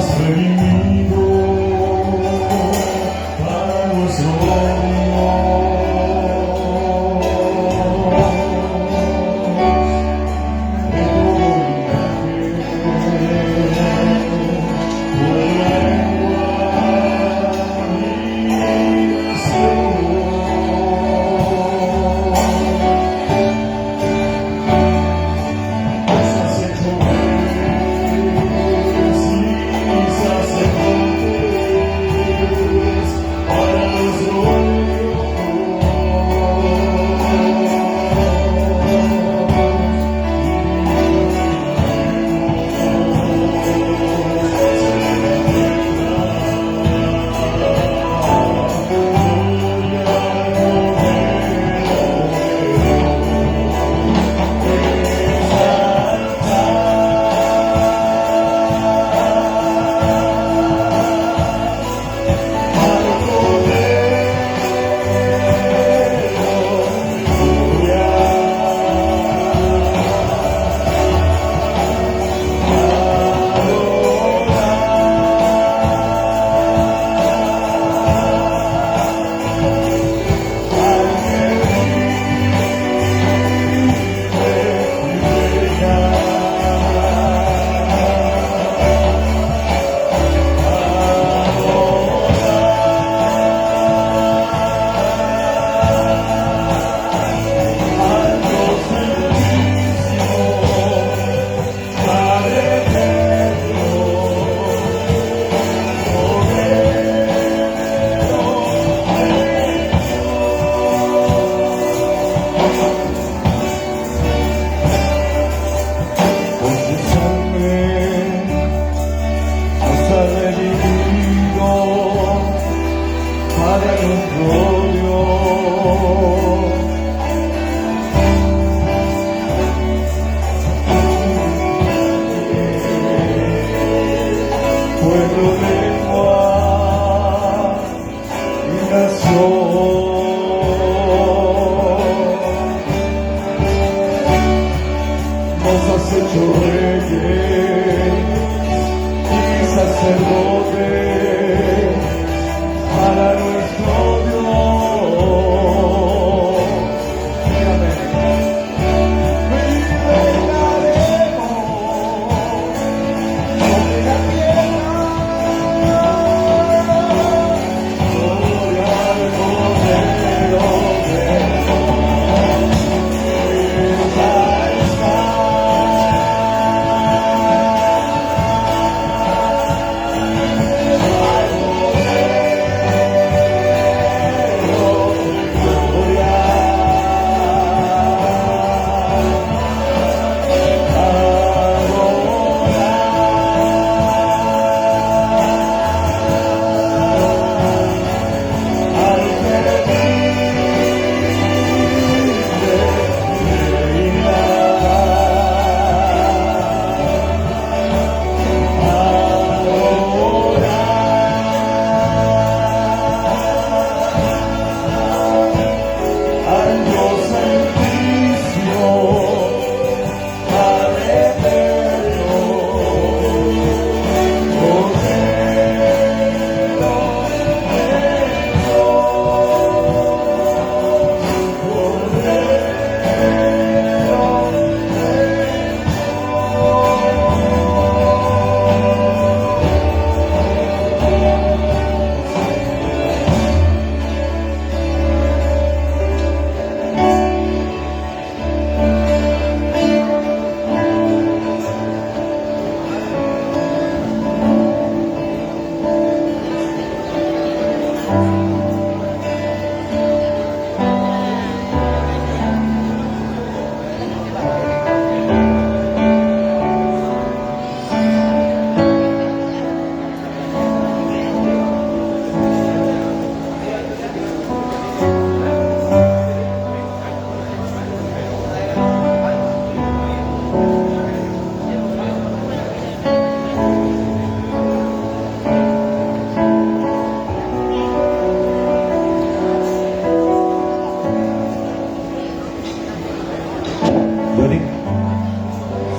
has redimido para nuestro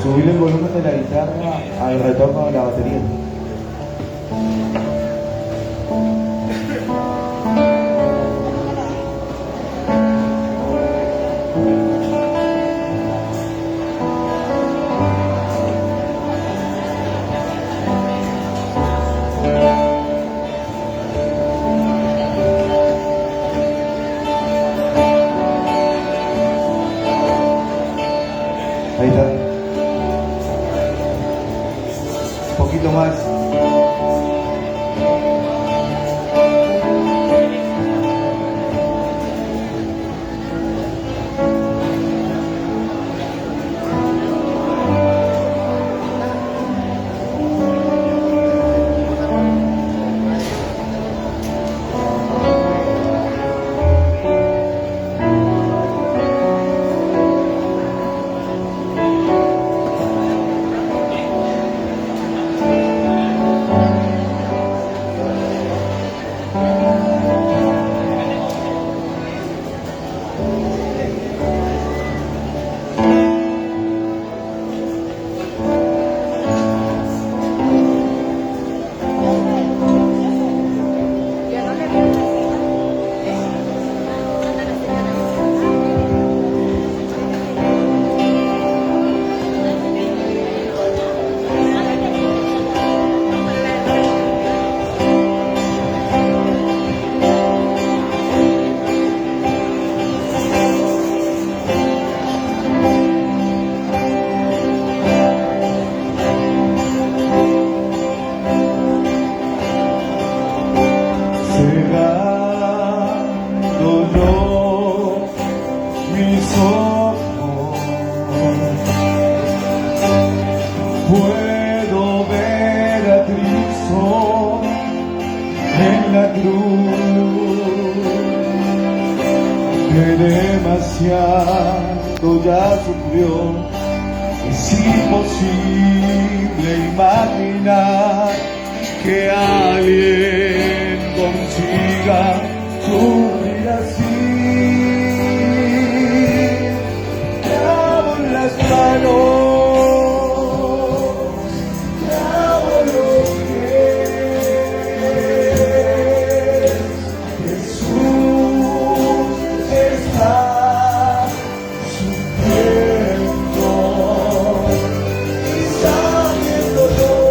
subir el volumen de la guitarra al retorno de la batería. Cerrando yo mis ojos, puedo ver a Cristo en la cruz, que demasiado ya sufrió. Es imposible imaginar que alguien consiga sufrir así. Clavo en las manos, clavo en los pies. Jesús está sufriendo, está viendo todo.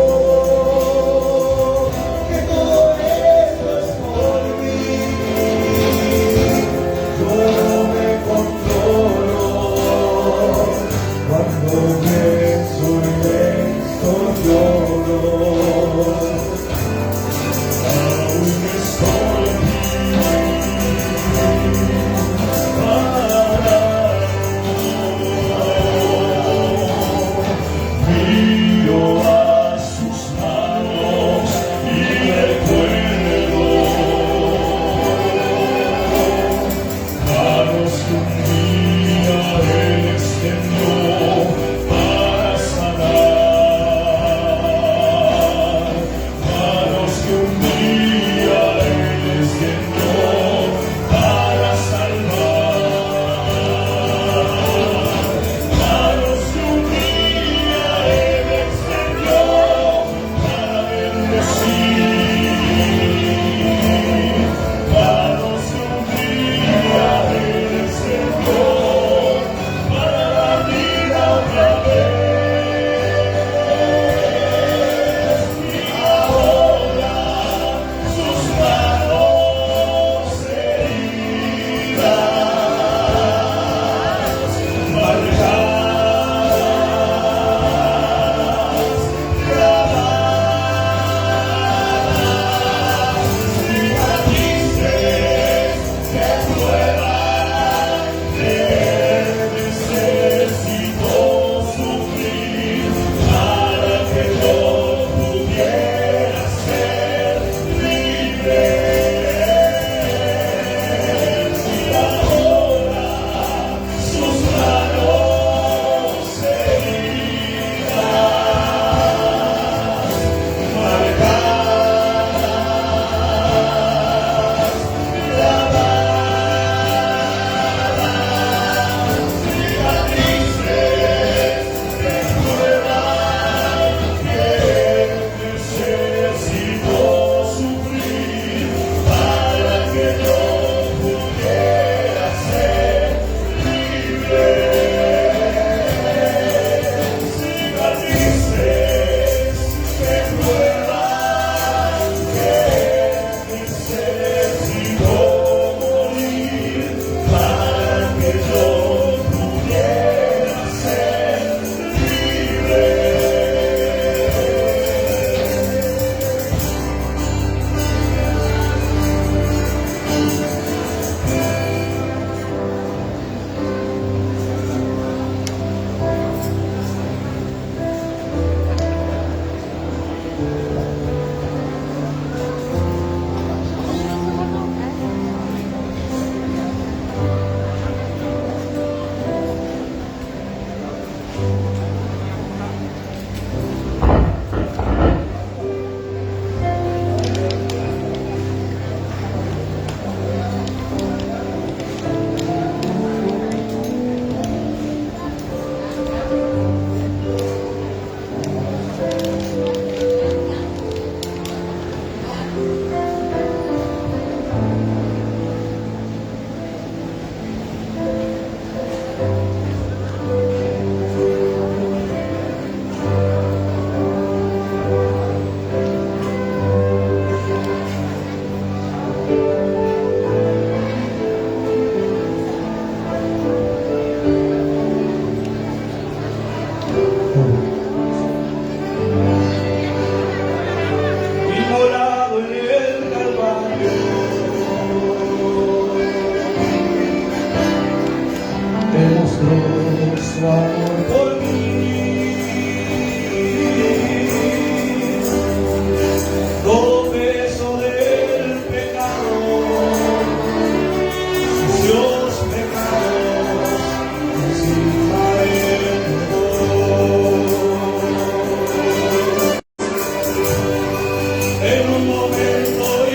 un momento y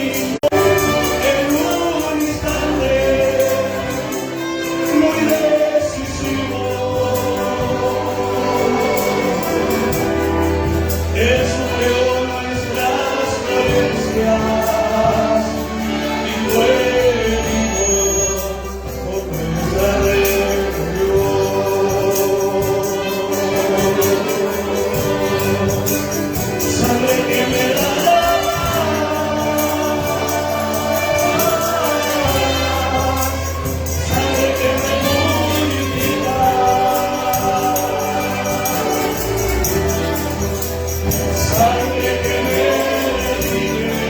en un instante muy decisivo. Él sufrió nuestras dolencias y fue herido por nuestra rebelión. Sangre que me da sangre que me purifica, sangre que me redime,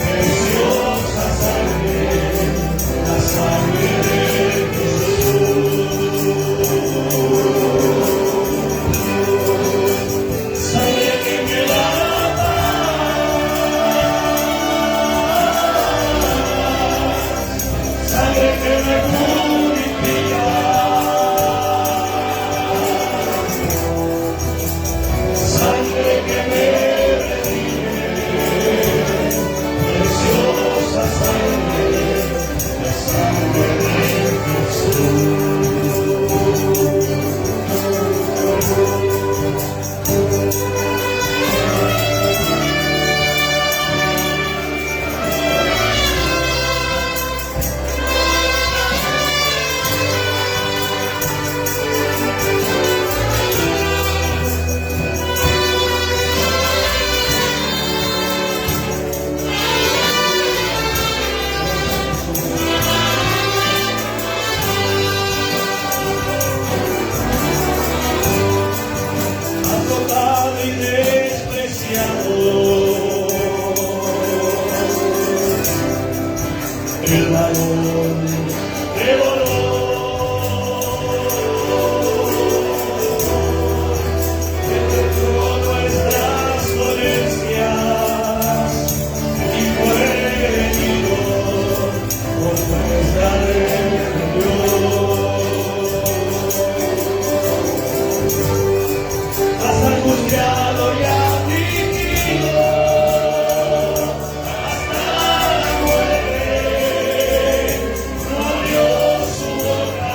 preciosa sangre, la sangre de Jesús. Sangre que me da sangre que me purifica, sangre que me redime, preciosa sangre, la sangre de Jesús. Azotado y despreciado, el varón de dolor, enfrentó nuestras dolencias y fue herido por nuestra rebelión. Más angustiado y afligido hasta la muerte, no abrió su boca.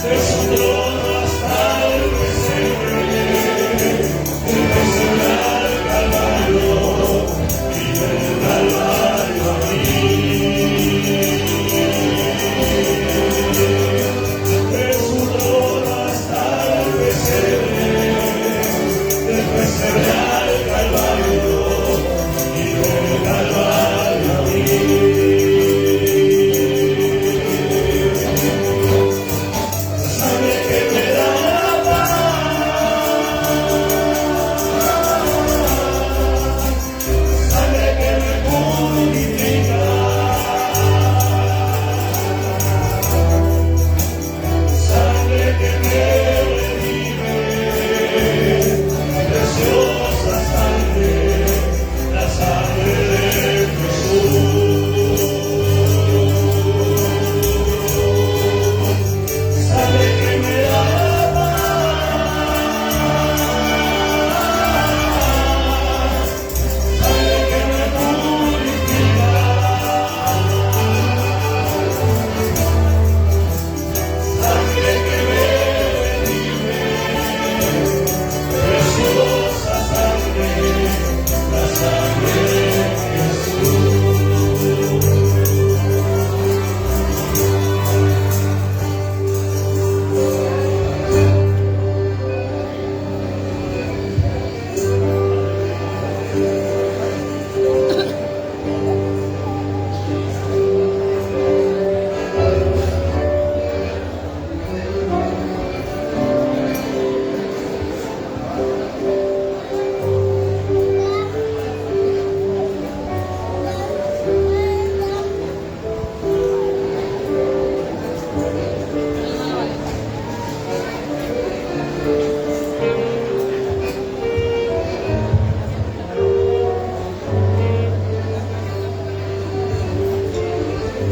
De su trono hasta el pesebre al Calvario y del Calvario a mí. De su trono hasta el pesebre al Calvario y del Calvario a mí. Sangre que me da paz, sangre que me purifica, sangre que me redime, preciosa sangre, la sangre de Jesús. Sangre que me da paz, sangre que me purifica, sangre que me redime, preciosa sangre, la sangre de Jesús.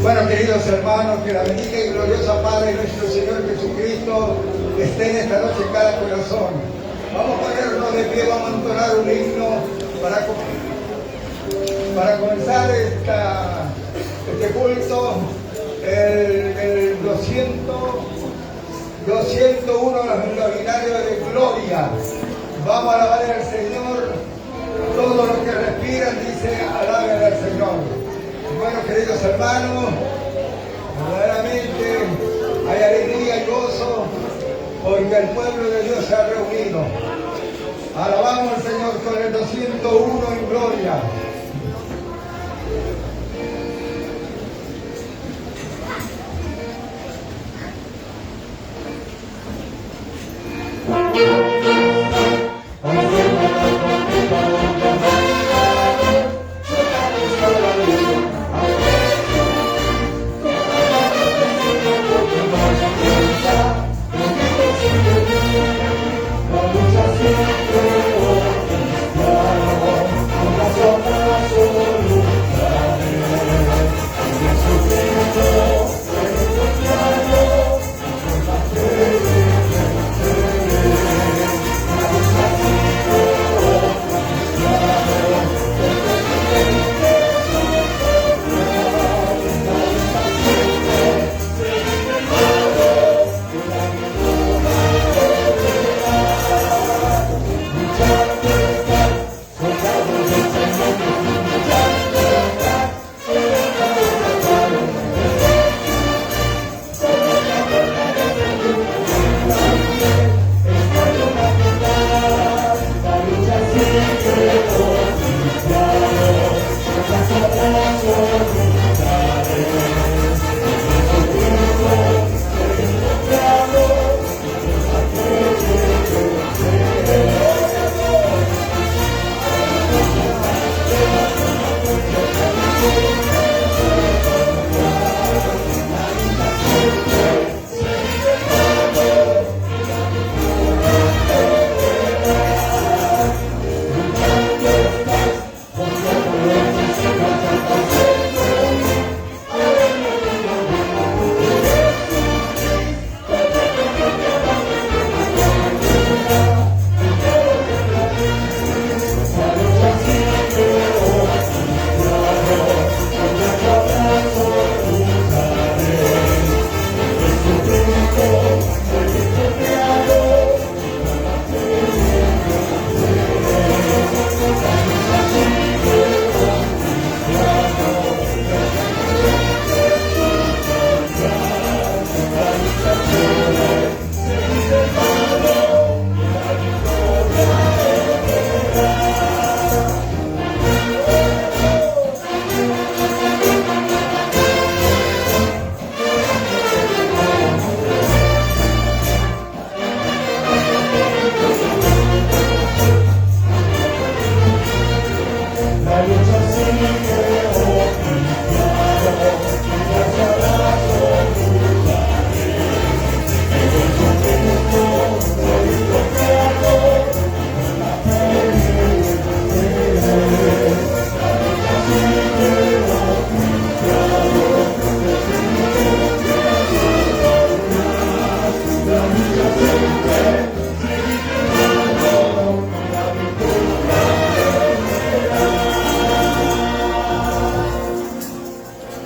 Bueno, queridos hermanos, que la bendita y gloriosa Padre nuestro Señor Jesucristo esté en esta noche en cada corazón. Vamos a ponernos de pie, vamos a entonar un himno para comenzar este culto, el 201 en el ordinario de gloria. Vamos a alabar al Señor. Todos los que respiran dicen alaben al Señor. Bueno, queridos hermanos, verdaderamente hay alegría y gozo porque el pueblo de Dios se ha reunido. Alabamos al Señor con el 201 en gloria.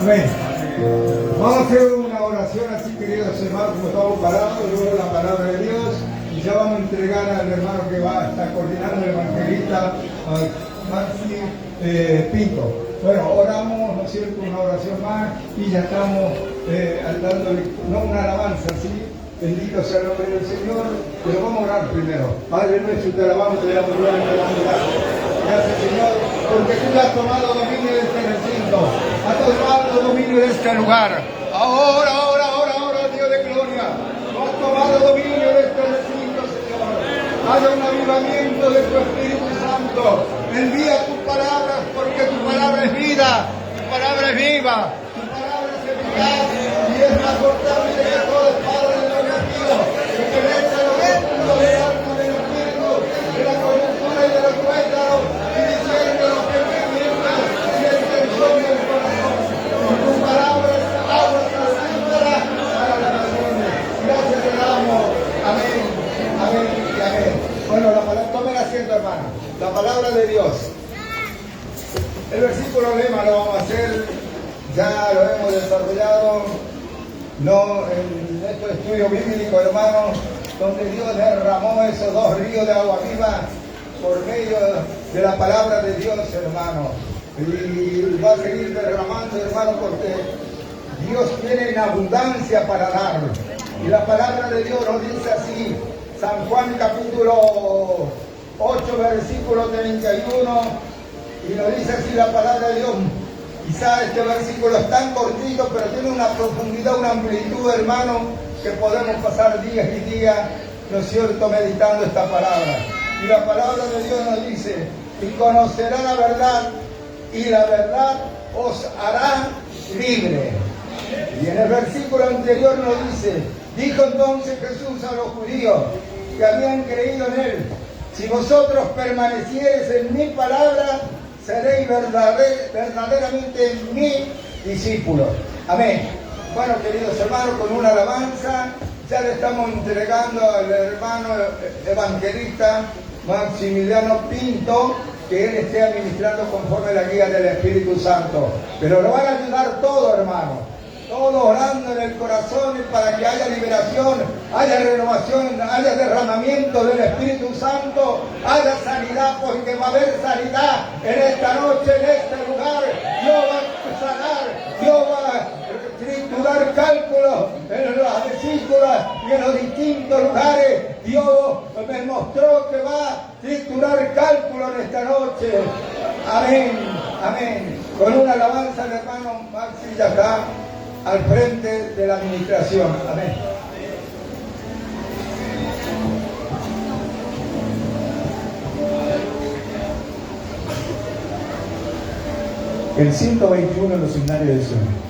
Amén. Vamos a hacer una oración así, queridos hermanos, como estamos parados, luego la palabra de Dios, y ya vamos a entregar al hermano que va a estar coordinando el evangelista, Maxi Pinto. Bueno, oramos, ¿no es cierto?, una oración más, y ya estamos dándole, no una alabanza, ¿sí? Bendito sea el nombre del Señor, pero vamos a orar primero. Padre nuestro, te alabamos, te damos gloria, te damos gracias. Gracias, Señor, porque tú has tomado dominio de este recinto, has tomado dominio de este lugar. Ahora, Dios de gloria, tú has tomado dominio de este recinto, Señor. Haya un avivamiento de tu Espíritu Santo. Envía tus palabras, porque tu palabra es vida, tu palabra es viva, tu palabra es eficaz y es más cortante que todo espada de lo negativo, que penetra lo profundo del alma del espíritu, de la coyuntura y de los tuétanos, y diciendo lo que piensas y el intención del corazón. Y tu palabra es agua trascendera para las naciones. Gracias te damos. Amén, amén y amén. Bueno, asiento, hermano. La palabra de Dios. El versículo lema lo vamos a hacer, ya lo hemos desarrollado, no en estos estudios bíblicos, hermanos, donde Dios derramó esos 2 ríos de agua viva por medio de la palabra de Dios, hermano. Y va a seguir derramando, hermano, porque Dios tiene en abundancia para dar. Y la palabra de Dios nos dice así, San Juan capítulo 8, versículo 31, y nos dice así la palabra de Dios. Quizás este versículo es tan cortito, pero tiene una profundidad, una amplitud, hermano, que podemos pasar días y días, ¿no es cierto?, meditando esta palabra. Y la palabra de Dios nos dice, y conocerá la verdad, y la verdad os hará libre. Y en el versículo anterior nos dice, dijo entonces Jesús a los judíos que habían creído en él, si vosotros permaneciereis en mi palabra, seréis verdaderamente mis discípulos. Amén. Bueno, queridos hermanos, con una alabanza ya le estamos entregando al hermano evangelista Maximiliano Pinto, que él esté administrando conforme la guía del Espíritu Santo. Pero lo van a ayudar todo, hermano. Todo orando en el corazón para que haya liberación, haya renovación, haya derramamiento del Espíritu Santo, haya sanidad, porque va a haber sanidad en esta noche, en este lugar. Dios va a sanar, Dios va a triturar cálculos en las vesículas y en los distintos lugares. Dios me mostró que va a triturar cálculos en esta noche. Amén, amén. Con una alabanza, el hermano Maxi ya está al frente de la administración. Amén. El 121 en los himnarios de Sion.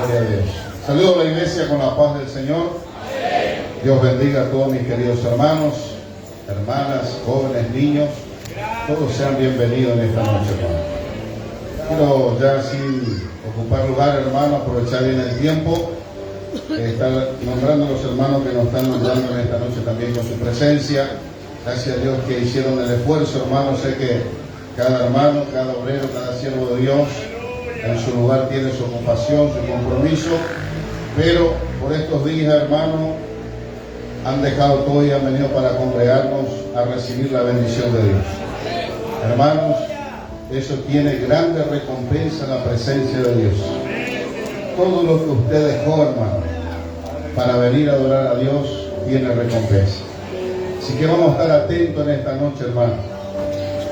Gloria a Dios. Saludo a la iglesia con la paz del Señor. Dios bendiga a todos mis queridos hermanos, hermanas, jóvenes, niños. Todos sean bienvenidos en esta noche, hermano. Quiero ya sin ocupar lugar, hermano, aprovechar bien el tiempo. Estar nombrando a los hermanos que nos están nombrando en esta noche también con su presencia. Gracias a Dios que hicieron el esfuerzo, hermano. Sé que cada hermano, cada obrero, cada siervo de Dios en su lugar tiene su ocupación, su compromiso, pero por estos días, hermano, han dejado todo y han venido para congregarnos a recibir la bendición de Dios. Hermanos, eso tiene grande recompensa en la presencia de Dios. Todo lo que usted dejó, hermano, para venir a adorar a Dios, tiene recompensa. Así que vamos a estar atentos en esta noche, hermano.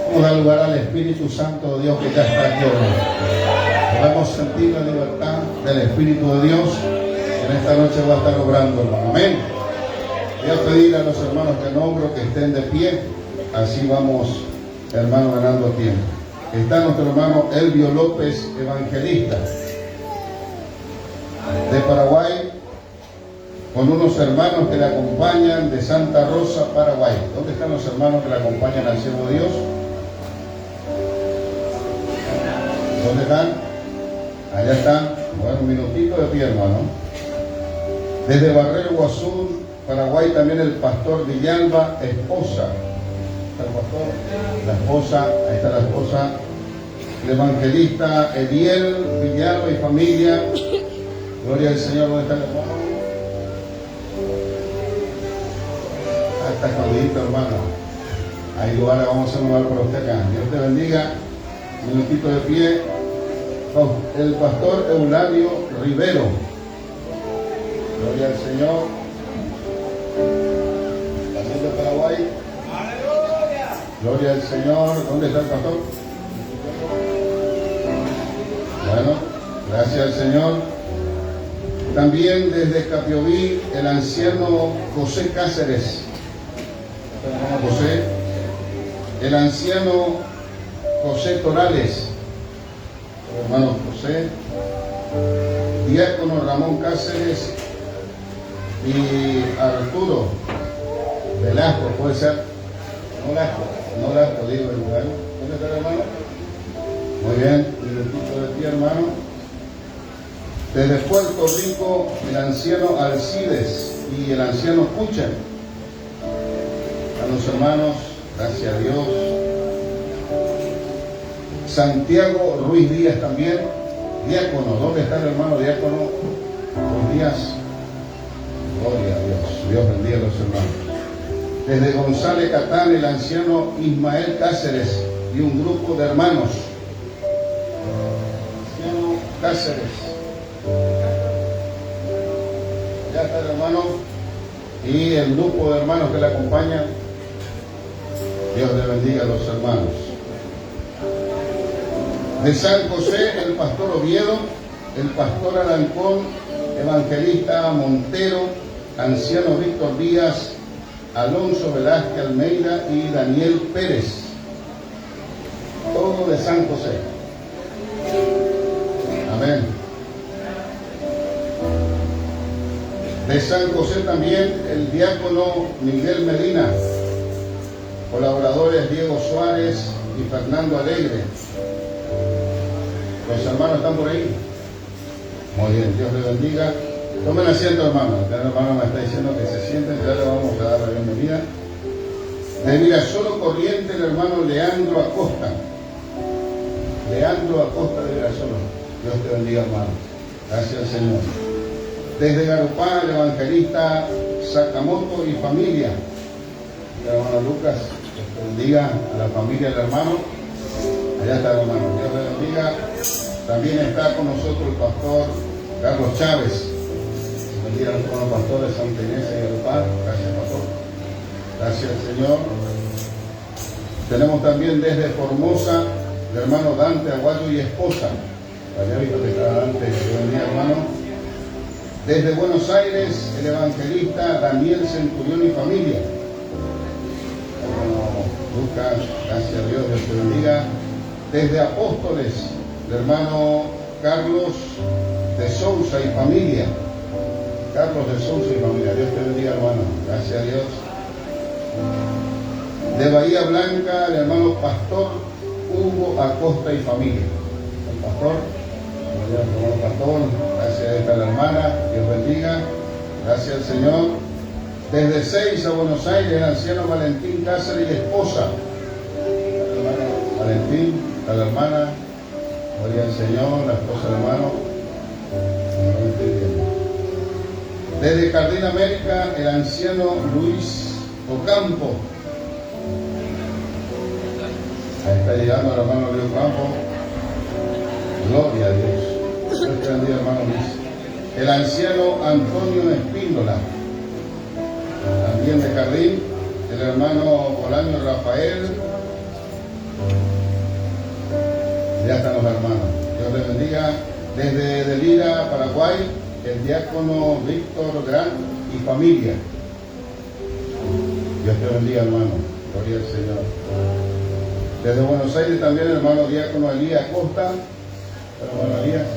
Vamos a dar lugar al Espíritu Santo de Dios que ya está aquí, hermano. Podemos sentir la libertad del Espíritu de Dios. En esta noche va a estar obrando, hermano. Amén. Voy a pedir a los hermanos que nombro que estén de pie. Así vamos, hermano, ganando tiempo. Está nuestro hermano Elvio López, evangelista, de Paraguay, con unos hermanos que le acompañan de Santa Rosa, Paraguay. ¿Dónde están los hermanos que le acompañan al siervo de Dios? ¿Dónde están? Allá están. Bueno, un minutito de pie, hermano. Desde Barrero Guazú, Paraguay, también el pastor Villalba, esposa. ¿Está el pastor? La esposa, ahí está la esposa. El evangelista Ediel Villalba y familia. Gloria al Señor. ¿Dónde está el hermano? Ah, está escondidito, hermano. Hay lugar, vamos a hacer un lugar para usted acá. Dios te bendiga. Un minutito de pie. El pastor Eulalio Rivero. Gloria al Señor. También de Paraguay. Gloria al Señor. ¿Dónde está el pastor? Bueno, gracias al Señor. También desde Capioví, el anciano José Cáceres. José. El anciano José Torales. Hermano José. Diácono Ramón Cáceres y Arturo Velasco, puede ser. No Lasco, digo el lugar. ¿Dónde está el hermano? Muy bien, un minutito de ti, hermano. Desde Puerto Rico, el anciano Alcides y el anciano Pucha. A los hermanos, gracias a Dios. Santiago Ruiz Díaz también, diácono. ¿Dónde está el hermano diácono Ruiz Díaz? Gloria a Dios. Dios bendiga a los hermanos. Desde González Catán, el anciano Ismael Cáceres y un grupo de hermanos. Anciano Cáceres. Ya está el hermano y el grupo de hermanos que le acompañan. Dios le bendiga a los hermanos. De San José, el pastor Oviedo, el pastor Arancón, evangelista Montero, anciano Víctor Díaz, Alonso Velázquez Almeida y Daniel Pérez. Todo de San José. Amén. De San José también el diácono Miguel Medina, colaboradores Diego Suárez y Fernando Alegre. ¿Los hermanos están por ahí? Muy bien, Dios les bendiga. Tomen asiento, hermano. El hermano me está diciendo que se sienten, ya le vamos a dar la bienvenida. De Mirasolo Corriente, el hermano Leandro Acosta. Leandro Acosta de Mirasolo. Dios te bendiga, hermano. Gracias al Señor. Desde Garupá, el evangelista Sakamoto y familia. El hermano Lucas, Dios te bendiga a la familia del hermano. Allá está el hermano. Dios le bendiga. También está con nosotros el pastor Carlos Chávez. Bendiga a los pastores de Santa Inés y Garupá. Gracias, pastor. Gracias al Señor. Tenemos también desde Formosa el hermano Dante Aguayo y esposa. Allá visto que está Dante. Dios bendiga, hermano. Desde Buenos Aires, el evangelista Daniel Centurión y familia. Hermano Lucas, gracias a Dios, Dios te bendiga. Desde Apóstoles, el hermano Carlos de Sousa y familia. Carlos de Sousa y familia. Dios te bendiga, hermano. Gracias a Dios. De Bahía Blanca, el hermano Pastor Hugo Acosta y familia. El pastor, el hermano Pastor, gracias a esta la hermana. Dios bendiga. Gracias al Señor. Desde Seis a Buenos Aires, el anciano Valentín Cáceres y esposa. El hermano Valentín, a la hermana, gloria al Señor, la esposa del hermano. Desde Jardín América, el anciano Luis Ocampo. Ahí está llegando el hermano Luis Ocampo. Gloria a Dios. Dios te bendiga, hermano Luis. El anciano Antonio Espíndola. También de Jardín, el hermano Bolaño Rafael. Ya están los hermanos. Dios les bendiga. Desde Delira, Paraguay, el diácono Víctor Gran y familia. Dios te bendiga, hermano. Gloria al Señor. Desde Buenos Aires también el hermano diácono Elías Costa. Hermano Elías.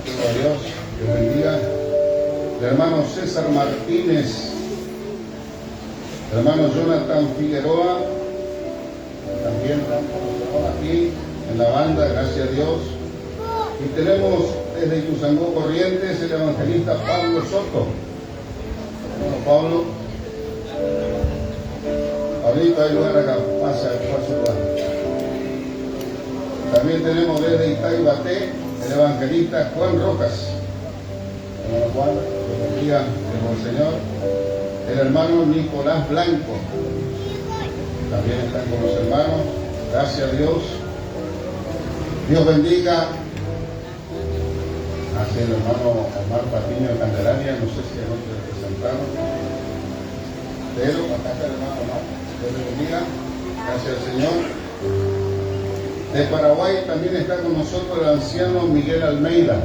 Gloria a Dios. Dios bendiga. El hermano César Martínez, el hermano Jonathan Figueroa, también aquí en la banda, gracias a Dios. Y tenemos desde Ituzaingó Corrientes el evangelista Pablo Soto. Hermano Pablo, Pablito, hay lugar acá, pasa a su lugar. También tenemos desde Itaibaté el evangelista Juan Rojas. Hermano Juan, que bendiga el Señor. El hermano Nicolás Blanco, también están con los hermanos, gracias a Dios. Dios bendiga. Así el hermano Omar Patiño de Candelaria, no sé si anoche le presentaron, pero acá está el hermano Omar. Dios le bendiga, gracias al Señor. De Paraguay también está con nosotros el anciano Miguel Almeida.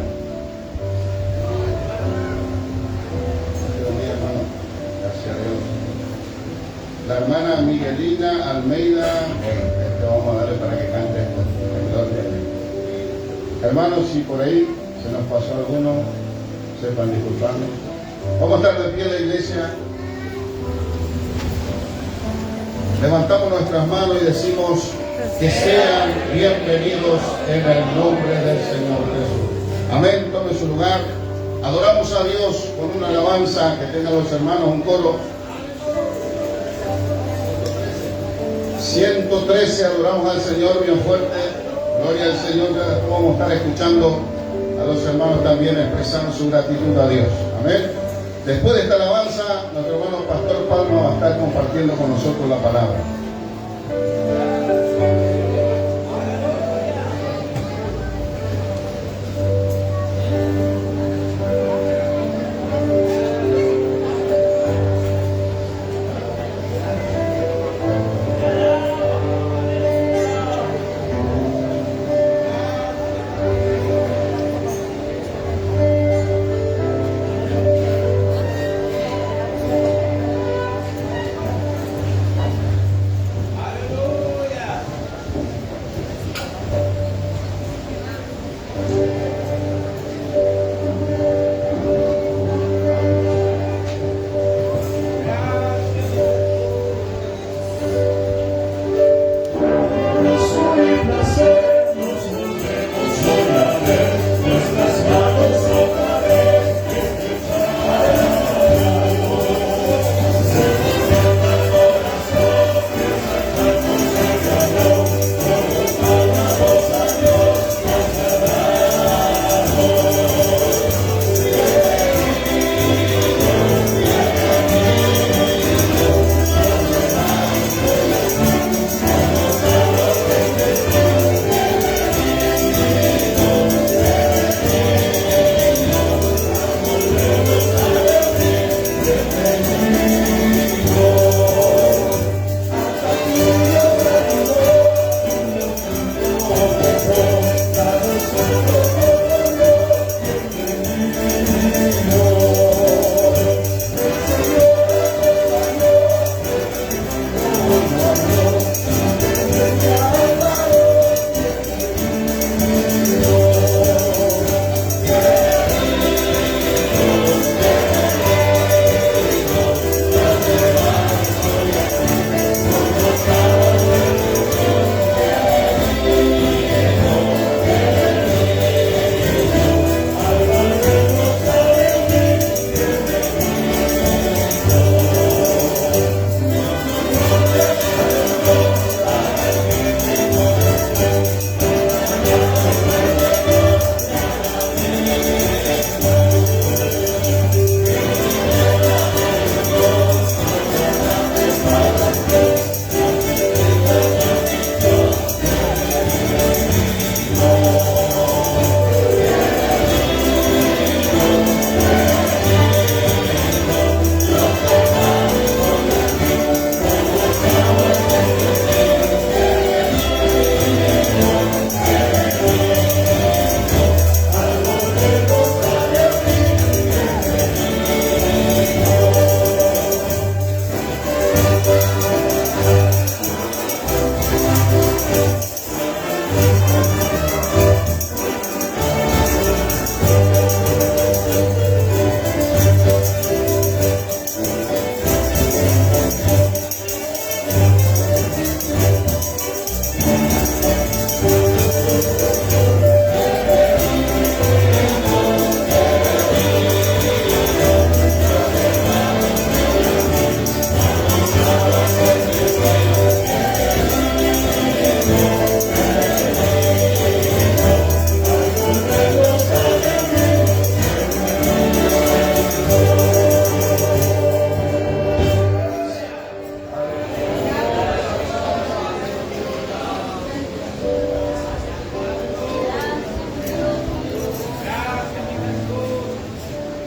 La hermana Miguelina Almeida, vamos a darle para que cante esto. Hermanos, si por ahí se nos pasó alguno, sepan disculparnos. Vamos a estar de pie en la iglesia. Levantamos nuestras manos y decimos que sean bienvenidos en el nombre del Señor Jesús. Amén, tome su lugar. Adoramos a Dios con una alabanza, que tengan los hermanos un coro. 113, adoramos al Señor bien fuerte. Gloria al Señor. Ya después vamos a estar escuchando a los hermanos también expresando su gratitud a Dios. Amén. Después de esta alabanza, nuestro hermano Pastor Palma va a estar compartiendo con nosotros la palabra.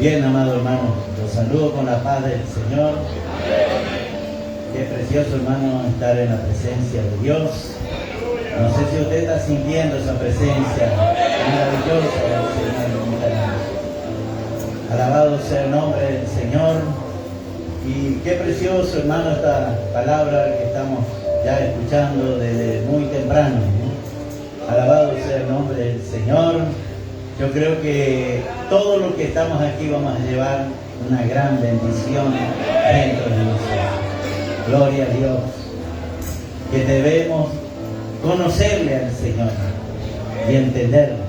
Bien, amado hermano, los saludo con la paz del Señor. Qué precioso, hermano, estar en la presencia de Dios. No sé si usted está sintiendo esa presencia maravillosa del Señor en esta noche. Alabado sea el nombre del Señor. Y qué precioso, hermano, esta palabra que estamos ya escuchando desde muy temprano, ¿no? Alabado sea el nombre del Señor. Yo creo que todos los que estamos aquí vamos a llevar una gran bendición dentro de nosotros. Gloria a Dios. Que debemos conocerle al Señor y entenderlo.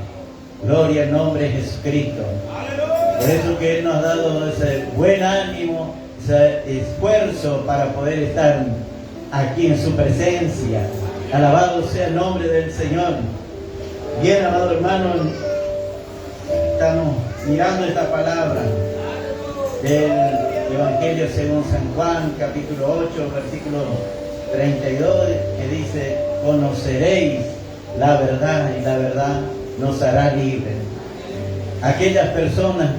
Gloria al nombre de Jesucristo. Por eso que Él nos ha dado ese buen ánimo, ese esfuerzo para poder estar aquí en su presencia. Alabado sea el nombre del Señor. Bien, amado hermano, estamos mirando esta palabra del Evangelio según San Juan, capítulo 8, versículo 32, que dice: conoceréis la verdad y la verdad nos hará libres. Aquellas personas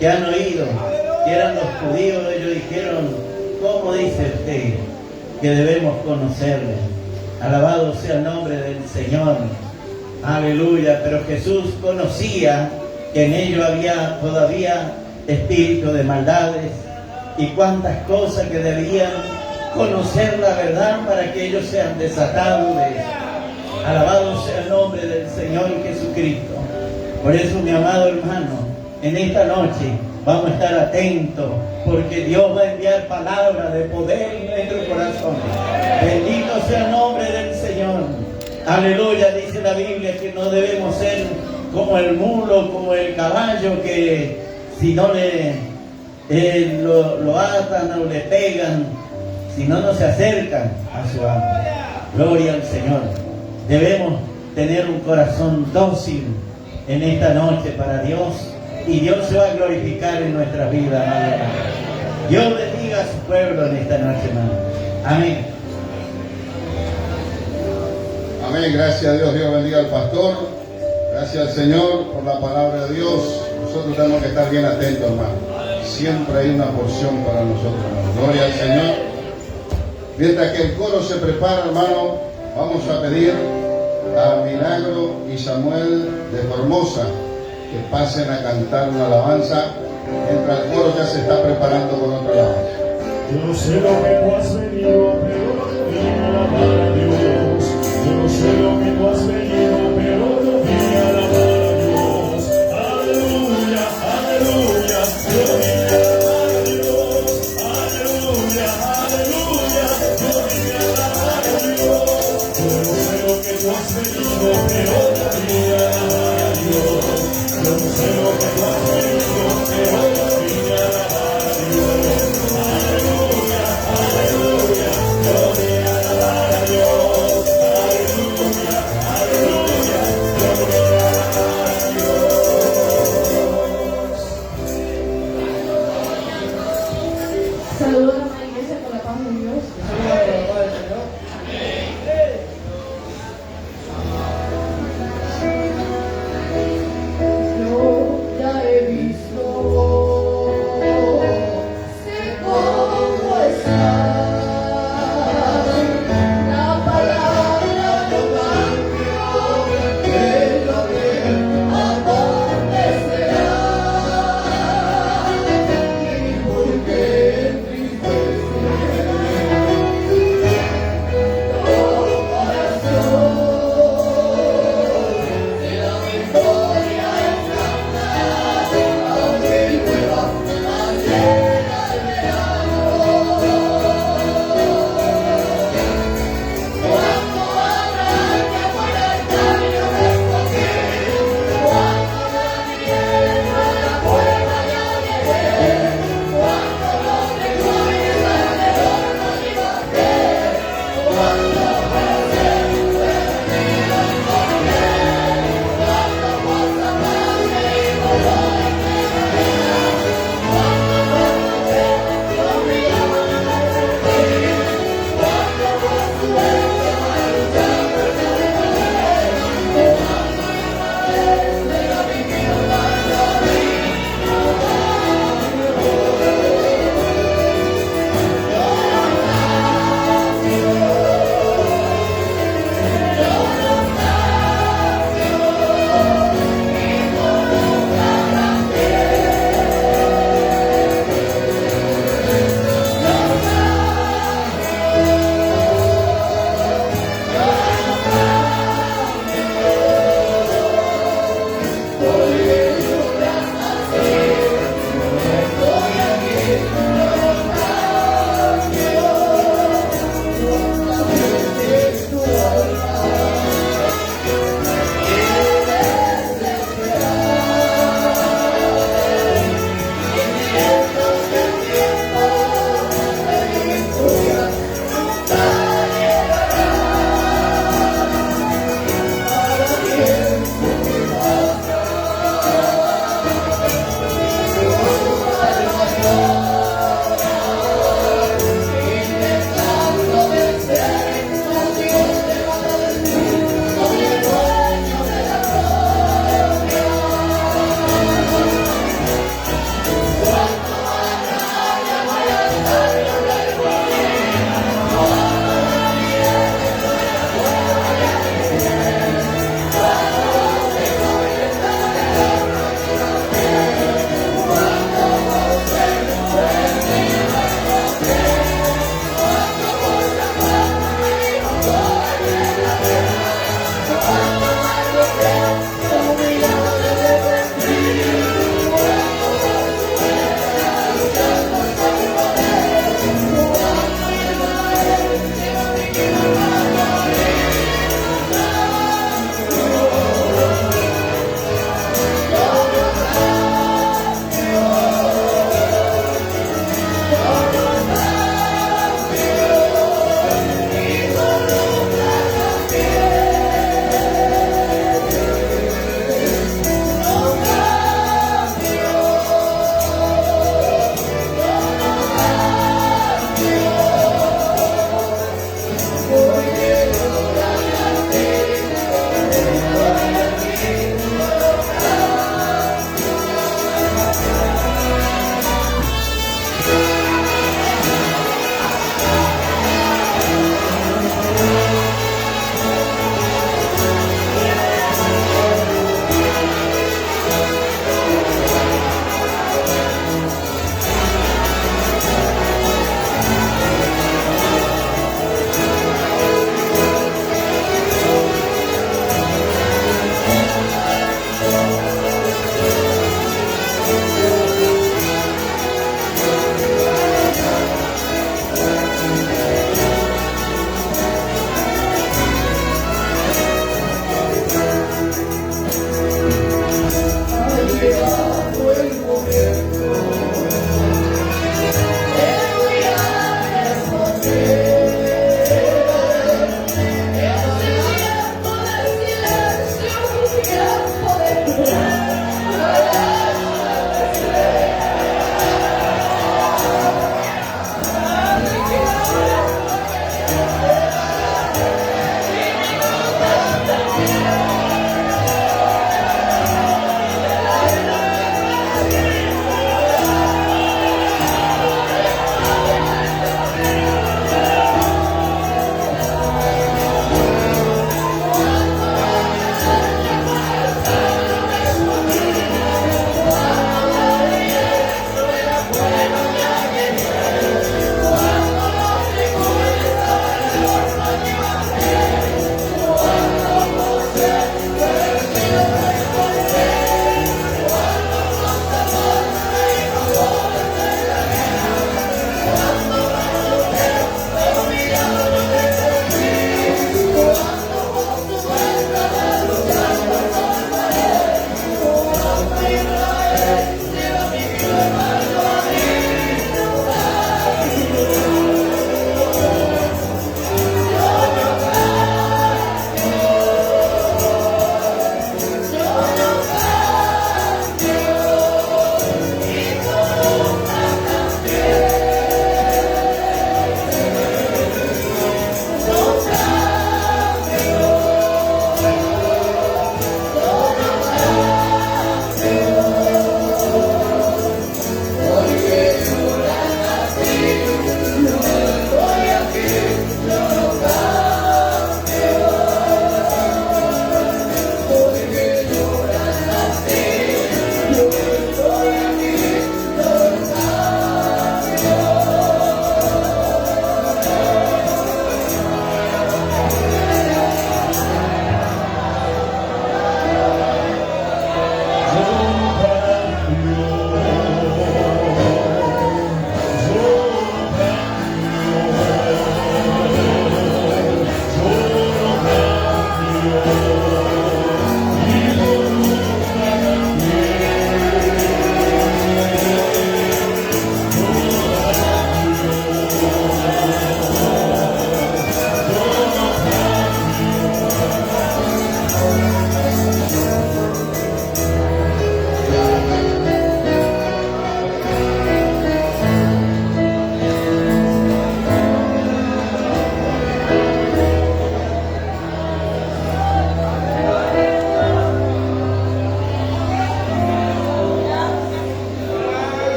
que han oído, que eran los judíos, ellos dijeron: ¿cómo dice usted que debemos conocerle? Alabado sea el nombre del Señor. Aleluya. Pero Jesús conocía que en ellos había todavía espíritu de maldades y cuantas cosas que debían conocer la verdad para que ellos sean desatados de eso. Alabado sea el nombre del Señor Jesucristo. Por eso, mi amado hermano, en esta noche vamos a estar atentos, porque Dios va a enviar palabras de poder en nuestro corazón. Bendito sea el nombre del Señor. Aleluya. Dice la Biblia que no debemos ser como el mulo, como el caballo, que si no lo atan o le pegan, si no se acercan a su amo. Gloria al Señor. Debemos tener un corazón dócil en esta noche para Dios, y Dios se va a glorificar en nuestra vida, amado hermano. Dios bendiga a su pueblo en esta noche, hermano. Amén. Amén. Gracias a Dios. Dios bendiga al pastor. Gracias al Señor por la palabra de Dios. Nosotros tenemos que estar bien atentos, hermano. Siempre hay una porción para nosotros, hermano. Gloria al Señor. Mientras que el coro se prepara, hermano, vamos a pedir a Milagro y Samuel de Formosa que pasen a cantar una alabanza, mientras el coro ya se está preparando con otra alabanza. Yo no sé lo que tú has venido, pero vine a alabar a Dios. Yo no sé lo que tú has venido, pero yo vine a alabar a Dios. Aleluya, aleluya, yo vine a alabar a Dios. Aleluya, aleluya, yo vine a alabar a Dios. Yo no sé lo que tú has venido, pero yo vine a alabar a Dios. Yo no sé lo que tú has venido, pero yo vine a alabar a Dios. Aleluya, aleluya, yo vine a alabar a Dios. Aleluya, aleluya.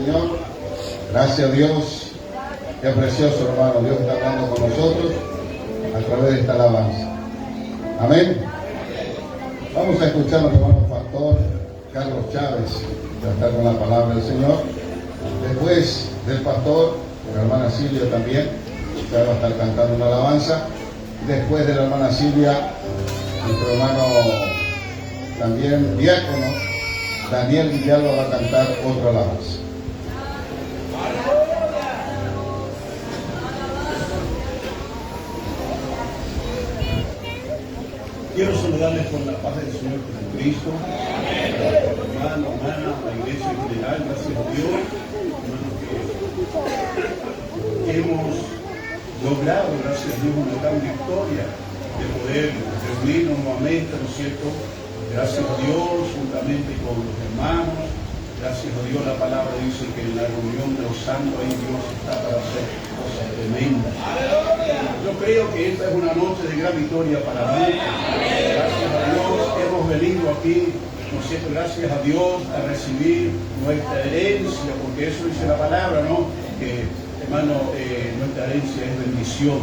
Señor. Gracias a Dios. Qué precioso, hermano. Dios está hablando con nosotros a través de esta alabanza. Amén. Vamos a escuchar al hermano pastor Carlos Chávez tratar con la palabra del Señor. Después del pastor, la hermana Silvia también, ya va a estar cantando una alabanza. Después de la hermana Silvia, nuestro hermano también diácono Daniel Villalba va a cantar otra alabanza. Quiero saludarles con la paz del Señor Jesucristo, hermano, hermana, la iglesia en general, gracias a Dios, hermanos, que hemos logrado, gracias a Dios, una gran victoria de poder reunirnos nuevamente, ¿no es cierto? Gracias a Dios, juntamente con los hermanos, gracias a Dios, la palabra dice que en la reunión de los santos ahí Dios está para hacer cosas tremendas. Yo creo que esta es una noche de gran victoria para mí. Gracias a Dios hemos venido aquí, ¿no es cierto? Gracias a Dios a recibir nuestra herencia, porque eso dice la palabra, ¿no? Que, hermano, nuestra herencia es bendición.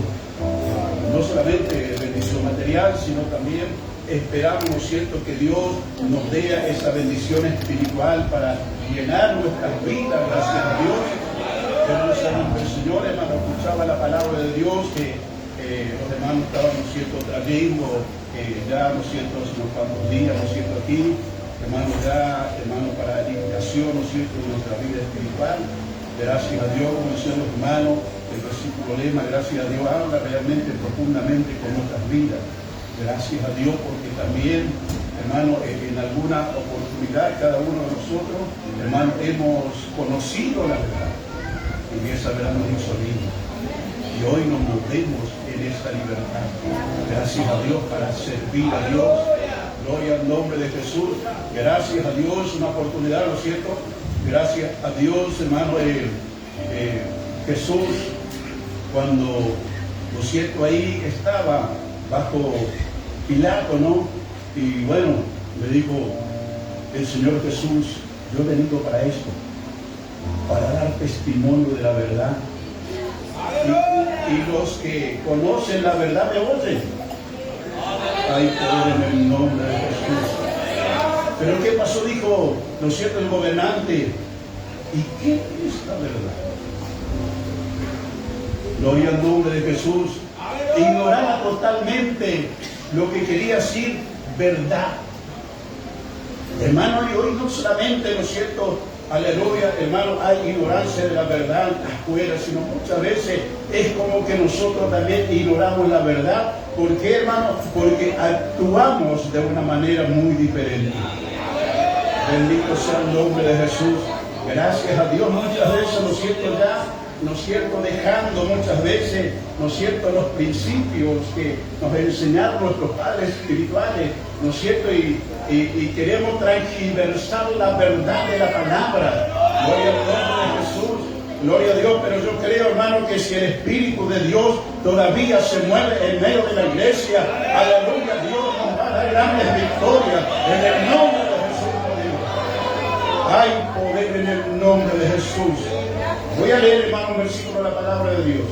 No solamente bendición material, sino también esperamos, ¿no es cierto?, que Dios nos dé esa bendición espiritual para llenar nuestras vidas, gracias a Dios. El Señor, hermano, escuchaba la palabra de Dios que los hermanos estaban, ¿no es cierto?, trayendo ya, ¿no es cierto?, hace unos cuantos días, ¿no es cierto?, aquí, hermano, ya, hermano, para edificación, ¿no es cierto?, de nuestra vida espiritual. Gracias a Dios, como decían los hermanos, el versículo lema, gracias a Dios, habla realmente profundamente con nuestras vidas. Gracias a Dios porque también, hermano, en alguna oportunidad cada uno de nosotros, hermano, hemos conocido la verdad. Y esa verdad nos hizo libres. Y hoy nos movemos en esa libertad. Gracias a Dios para servir a Dios. Gloria al nombre de Jesús. Gracias a Dios, una oportunidad, ¿no es cierto? Gracias a Dios, hermano, Jesús, cuando, ¿no es cierto?, ahí estaba bajo Pilato, ¿no? Y bueno, le dijo el Señor Jesús, yo he venido para esto, para dar testimonio de la verdad. Y los que conocen la verdad me oyen. Hay poder en el nombre de Jesús. Pero ¿qué pasó? Dijo, ¿no es cierto?, el gobernante. ¿Y qué es la verdad? Gloria al nombre de Jesús. Ignoraba totalmente lo que quería decir verdad. Hermano, y hoy no solamente, ¿no es cierto?, aleluya, hermano, hay ignorancia de la verdad afuera, sino muchas veces es como que nosotros también ignoramos la verdad. ¿Por qué, hermano? Porque actuamos de una manera muy diferente. Bendito sea el nombre de Jesús. Gracias a Dios, muchas veces, ¿no es cierto?, ya, ¿no es cierto?, dejando muchas veces, ¿no es cierto?, los principios que nos enseñaron nuestros padres espirituales, ¿no es cierto?, y queremos transgiversar la verdad de la palabra. Gloria al nombre de Jesús, gloria a Dios. Pero yo creo, hermano, que si el Espíritu de Dios todavía se mueve en medio de la iglesia, aleluya, Dios nos va a dar grandes victorias en el nombre de Jesús. Hay poder en el nombre de Jesús. Voy a leer, hermano, un versículo de la palabra de Dios.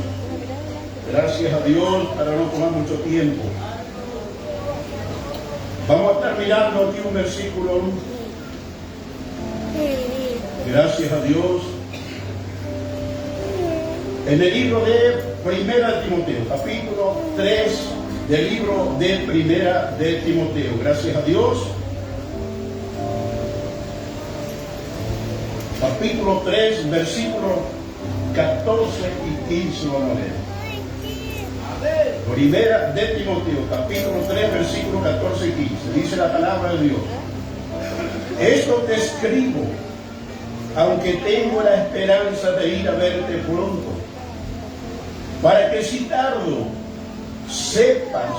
Gracias a Dios, para no tomar mucho tiempo. Vamos a estar mirando aquí un versículo. Gracias a Dios. En el libro de Primera de Timoteo, capítulo 3 del libro de Primera de Timoteo. Gracias a Dios. Capítulo 3, versículos 14 y 15 vamos a leer. Primera de Timoteo, capítulo 3, versículos 14 y 15. Dice la palabra de Dios. Esto te escribo, aunque tengo la esperanza de ir a verte pronto, para que si tardo, sepas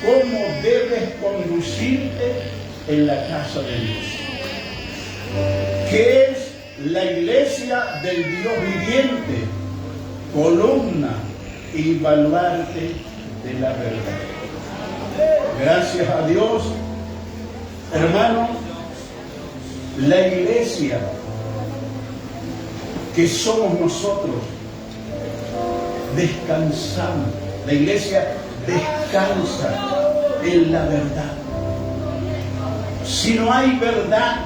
cómo debes conducirte en la casa de Dios, que es la iglesia del Dios viviente, columna y baluarte de la verdad. Gracias a Dios, hermano, la iglesia que somos nosotros, descansamos. La iglesia descansa en la verdad. Si no hay verdad,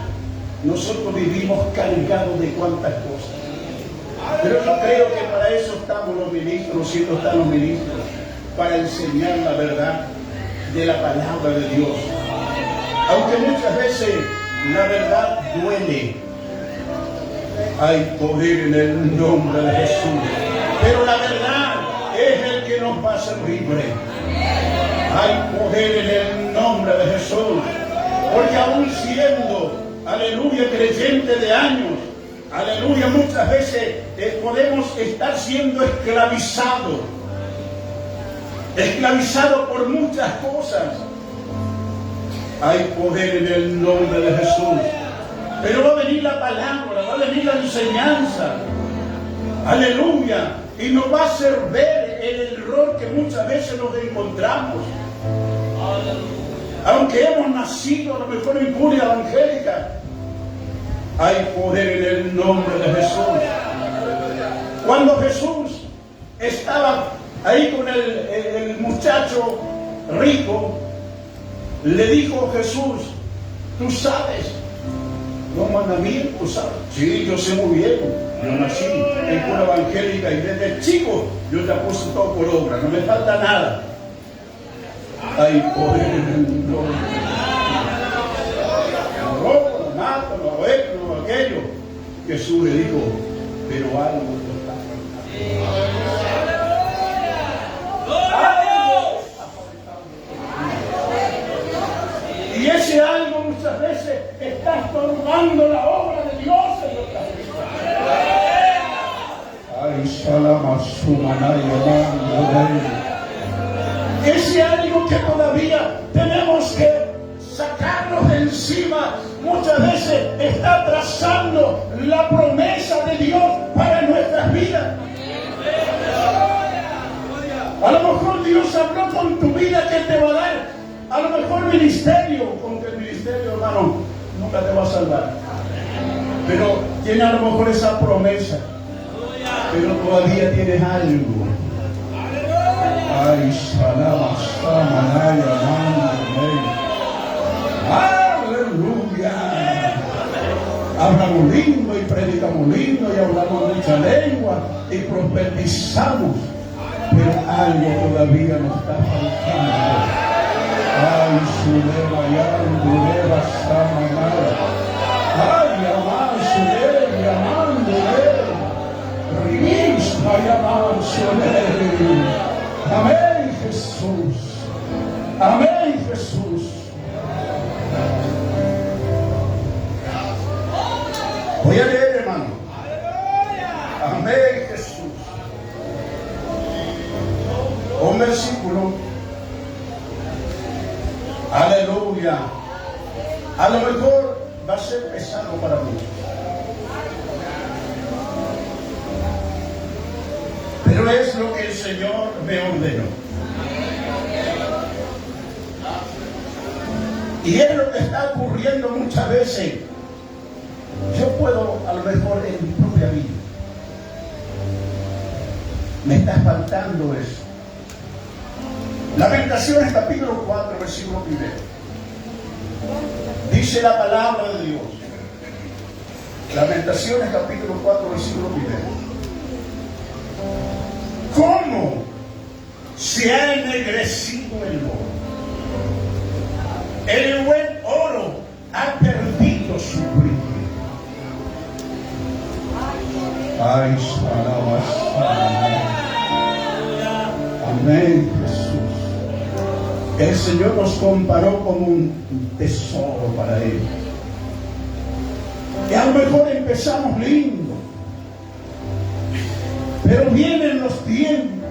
nosotros vivimos cargados de cuantas cosas. Pero yo creo que para eso estamos los ministros, siendo están los ministros, para enseñar la verdad de la palabra de Dios. Aunque muchas veces la verdad duele, hay poder en el nombre de Jesús. Pero la verdad es el que nos va a hacer libres. Hay poder en el nombre de Jesús. Porque aún siendo, aleluya, creyente de años, aleluya, muchas veces podemos estar siendo esclavizados por muchas cosas. Hay poder en el nombre de Jesús. Pero va a venir la palabra, va a venir la enseñanza, aleluya, y nos va a hacer ver el error que muchas veces nos encontramos. Aunque hemos nacido a lo mejor en cuna evangélica, hay poder en el nombre de Jesús. Cuando Jesús estaba ahí con el muchacho rico, le dijo Jesús, tú sabes los mandamientos, ¿sabes? Sí, yo sé muy bien. Yo nací en cuna evangélica y desde chico yo te puse todo por obra, no me falta nada. Hay poder en el nombre. Lo robo, lo mato, lo hago esto, lo hago aquello. Jesús le dijo, pero algo te está faltando. Y ese algo muchas veces está estorbando la obra de Dios en nuestra vida. Ay, Salama, Sumanaya, ese algo que todavía tenemos que sacarnos de encima, muchas veces está trazando la promesa de Dios para nuestras vidas. A lo mejor Dios habló con tu vida que te va a dar, a lo mejor ministerio, aunque el ministerio, hermano, nunca te va a salvar. Pero tiene a lo mejor esa promesa, pero todavía tienes algo. Ay, salama, samanaya, aleluya. Hablamos lindo y predicamos lindo y hablamos mucha lengua y profetizamos, pero algo todavía nos está faltando. Ay, suleva, ya, dureva, samanaya. Ay, amán, suleva, amán, dureva. Rivista, amán, suleva. Amén, Jesús. Amén, Jesús. Voy a leer, hermano. Amén, Jesús. Un versículo. Aleluya. A lo mejor va a ser pesado para muchos. Pero es lo que el Señor me ordenó. Y es lo que está ocurriendo muchas veces. Yo puedo, a lo mejor en mi propia vida, me está faltando eso. Lamentaciones capítulo 4, versículo 1. Dice la palabra de Dios. Lamentaciones capítulo 4, versículo 1. ¿Cómo se ha ennegrecido el oro? El buen oro ha perdido su brillo. Ay, amén, Jesús. El Señor nos comparó como un tesoro para Él. Y a lo mejor empezamos lindo, pero vienen los tiempos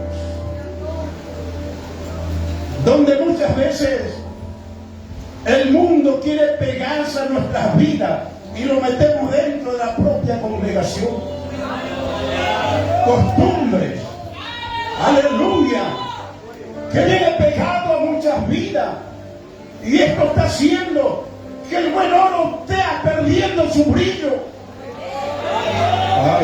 donde muchas veces el mundo quiere pegarse a nuestras vidas y lo metemos dentro de la propia congregación. Costumbres, aleluya, que viene pegado a muchas vidas, y esto está haciendo que el buen oro esté perdiendo su brillo. Ay,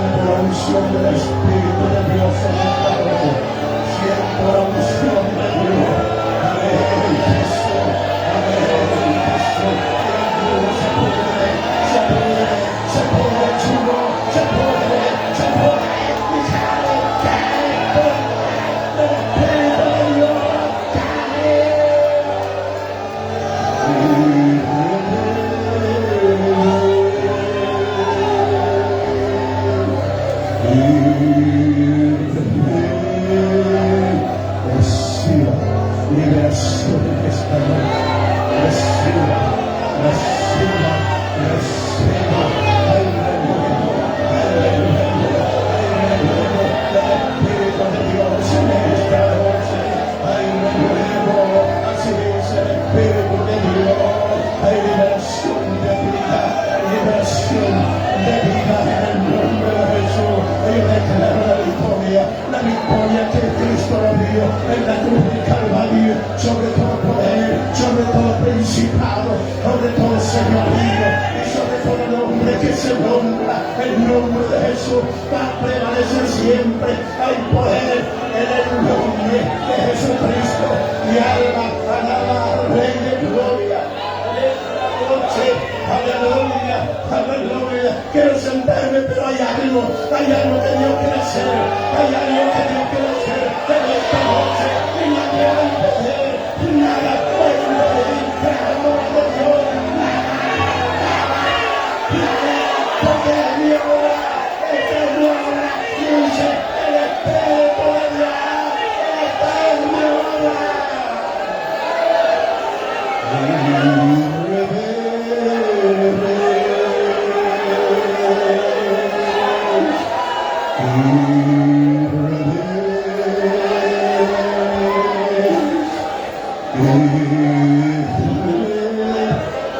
Siento la unción del Espíritu de Dios en esta noche. Siento la unción de Dios. Amén, Jesús. Amén, Jesús. Se puede, se puede, se puede, chulo, se puede, se puede. Reciba liberación en esta noche. Reciba, reciba, reciba. Aleluya, aleluya, aleluya. El Espíritu de Dios en esta noche. Aleluya, así dice el Espíritu de Dios. Hay liberación de vida, liberación de vida en el nombre de Jesús. Yo declaro la victoria que Cristo nos dio en la cruz del Calvario, sobre todo poder, sobre todo principado, sobre todo señorío y sobre todo nombre que se nombra. El nombre de Jesús va a prevalecer siempre. Hay poder en el nombre de Jesucristo. Mi alma alaba al Rey de Gloria. Aleluya, aleluya. Quiero sentarme, pero hay algo que Dios quiere hacer. Hay algo que Dios quiere hacer en esta noche. Y nadie va a impedir, nada puede impedir el amor de Dios. Porque es mi hora, esta es mi hora. Dice el Espíritu de Dios, esta es mi hora.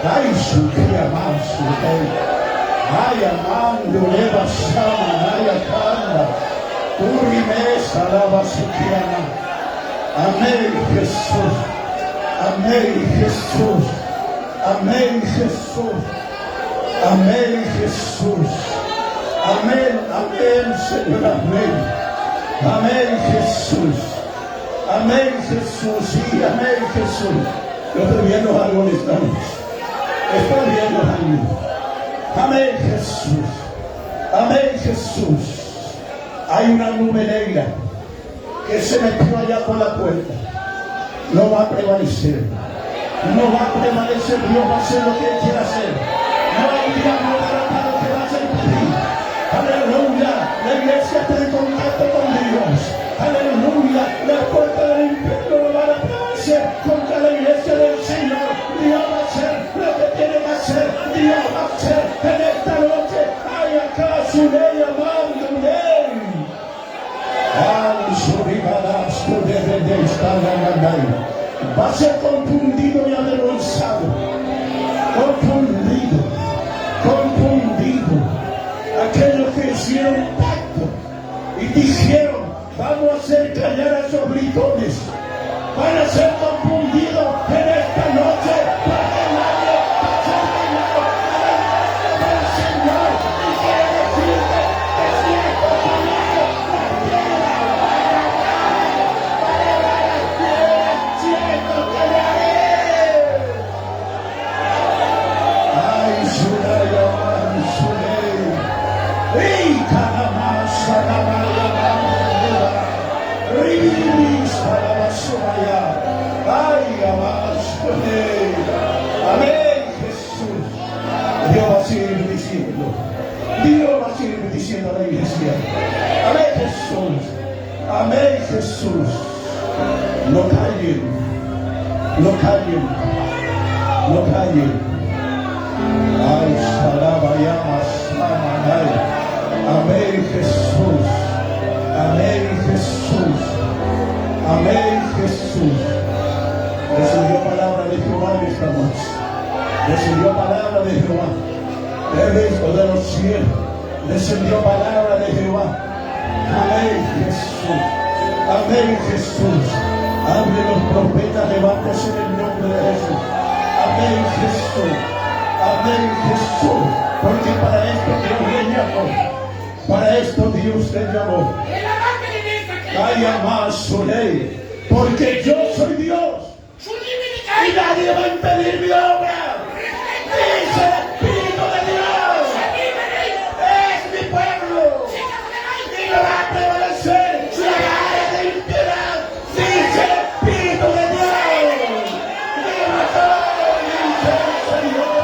Ay, su cría más, su rey. Ay, amando, leva sama, ay, acanda. Turi mesa, lava su cría. Amén, Jesús. Amén, Jesús. Amén, Jesús. Amén, Jesús. Amén, amén, Señor, amén. Amén, Jesús. Amén, Jesús. Sí, amén, Jesús. Yo estoy viendo algo en esta noche. Estoy viendo algo. Amén, Jesús. Amén, Jesús. Hay una nube negra que se metió allá por la puerta. No va a prevalecer. No va a prevalecer. Dios va a hacer lo que Él quiere hacer. No hay diablo derrotado que va a ser pedir. Aleluya. La iglesia está en contacto con Dios. Aleluya. La puerta del infierno no va a prevalecer contra la iglesia del Señor. Dios va a hacer lo que tiene que hacer. Dios va a hacer en esta noche. Hay acá su ley amando ley. Va a ser confundido y avergonzado. Confundido. Aquellos que hicieron pacto y dijeron, vamos a hacer callar a esos gritones. Van a ser confundidos en esta noche. Porque nadie va a ser dañado a la iglesia del Señor. Y quiere decirte que si esto conmigo, la piedra va a caer. Si esto te daré. Ay, Suraya, Suraya. Y cada más a la mala. Ay, amén, Jesús. Dios va a seguir bendiciendo. Dios va a seguir bendiciendo a la iglesia. Amén, Jesús. Amén, Jesús. No callen. No callen. No callen. Ay, Shalabayama, Samanay. Amén, Jesús. Amén, Jesús. Amén, Jesús. Descendió palabra de Jehová en esta noche. Descendió palabra de Jehová. Desde de los cielos. Descendió palabra de Jehová. Amén, Jesús. Amén, Jesús. Abre los profetas, levántese en el nombre de Jesús. Amén, Jesús. Amén, Jesús. Porque para esto Dios viene a Para esto Dios te llamó. Vaya más su ley. Porque yo soy Dios. Y nadie va a impedir mi obra. Dice el Espíritu de Dios. Es mi pueblo. Y no va a prevalecer la área de impiedad. Dice el Espíritu de Dios. Viva todo, dice el Señor.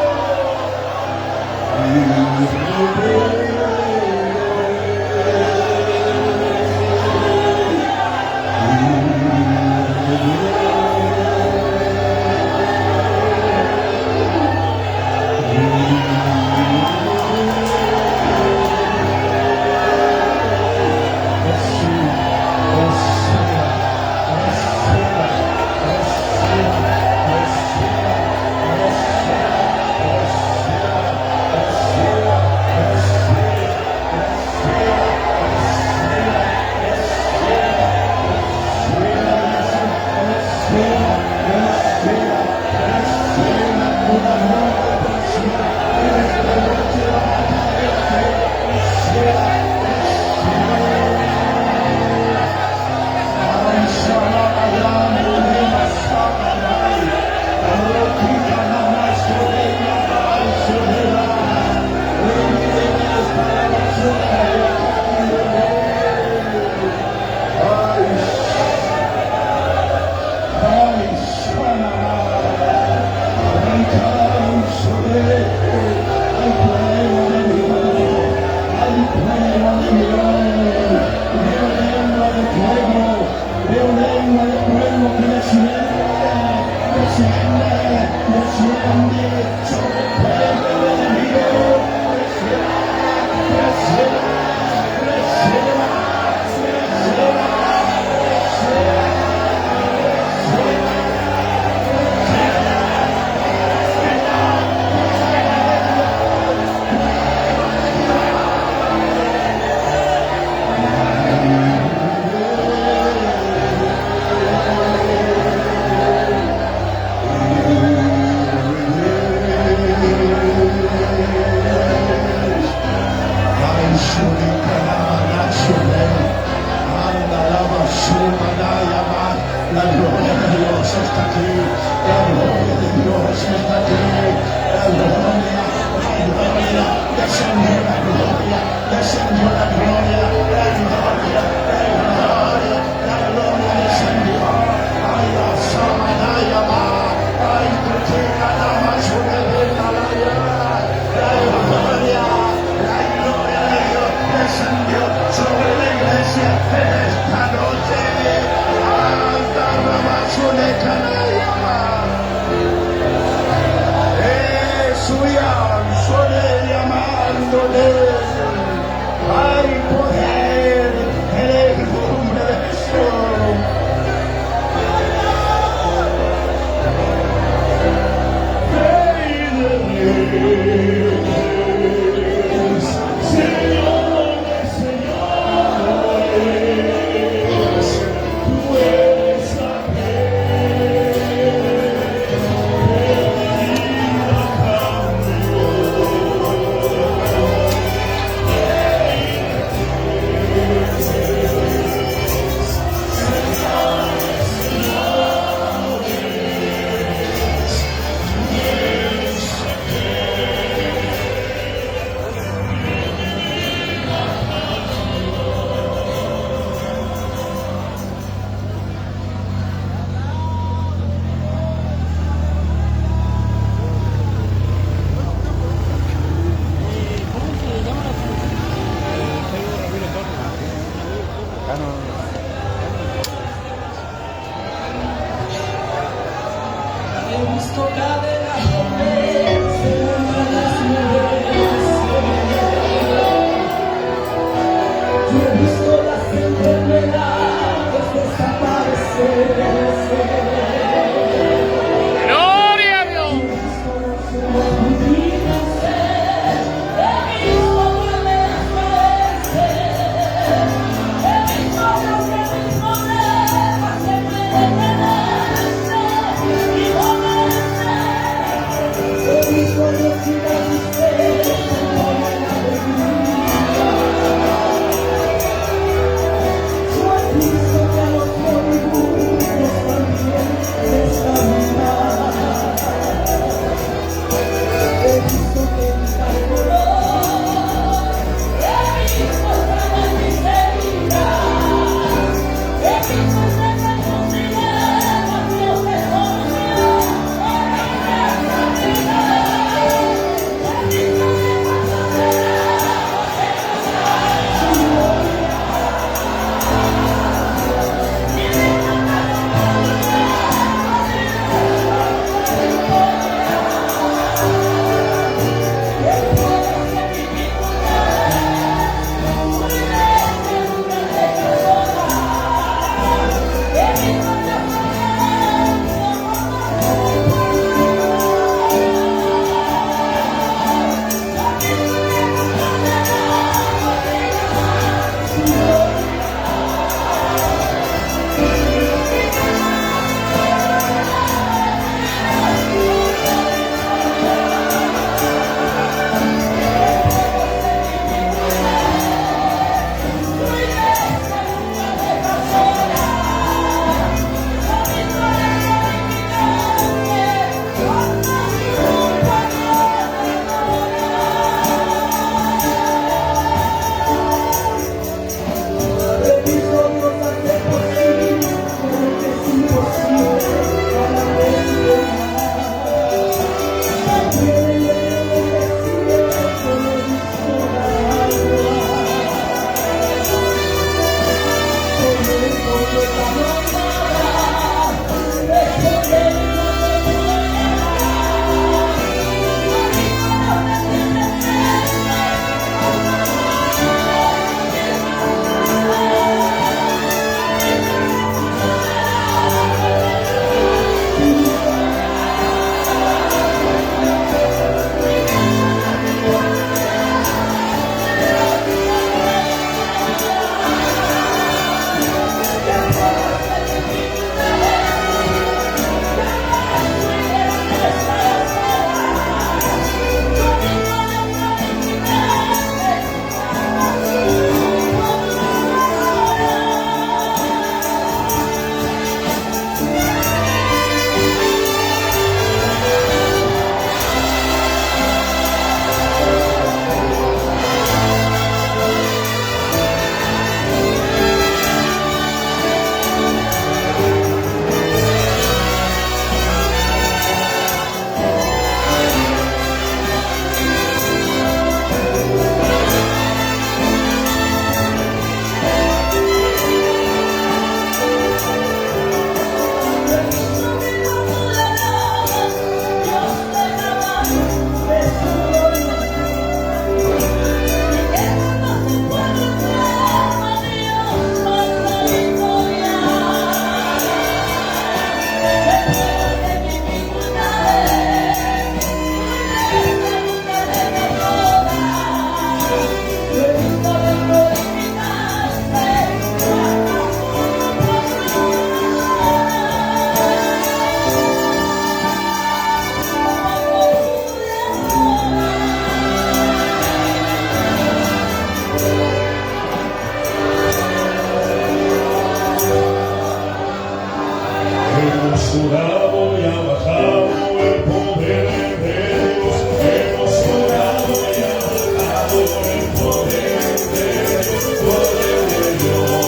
Surado y ha bajado el poder de Dios. Hemos orado y ha bajado el poder de Dios. Poder de Dios,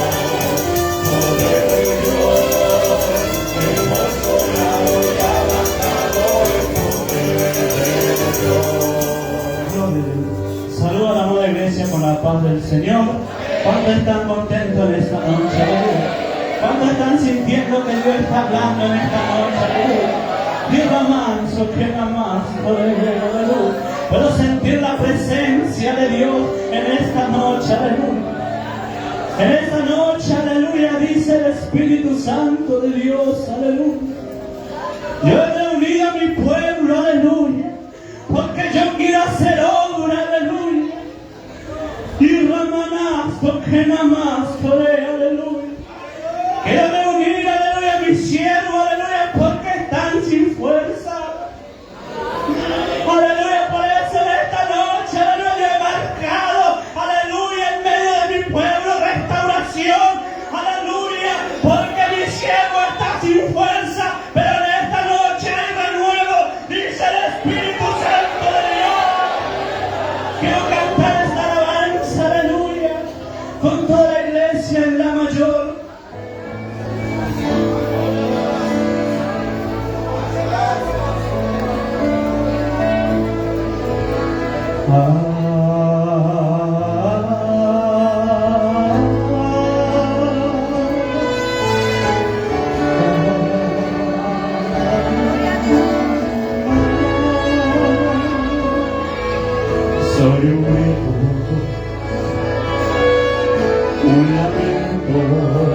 poder de Dios. Hemos orado y ha bajado el poder de Dios. Saluda a la amada iglesia con la paz del Señor. ¿Cuántos están contentos en esta noche? ¿Cuántos están sintiendo que Dios está hablando en esta noche? Tierra manso, tierra más, aleluya. Puedo sentir la presencia de Dios en esta noche, aleluya. En esta noche, aleluya, dice el Espíritu Santo de Dios, aleluya. Yo he reunido a mi pueblo, aleluya, porque yo quiero hacer obra, aleluya. Y ramanazo, que nada más, aleluya. Quiero reunir, aleluya, a mis siervos, aleluya, porque están sin fuerza. Aleluya, por eso en esta noche, aleluya, yo he marcado, aleluya, en medio de mi pueblo, restauración, aleluya, porque mi siervo está sin fuerza, pero en esta noche hay renuevo, dice el Espíritu Santo de Dios. Quiero cantar esta alabanza, aleluya, con toda la iglesia en la mayor. Soy un grito, un lamento.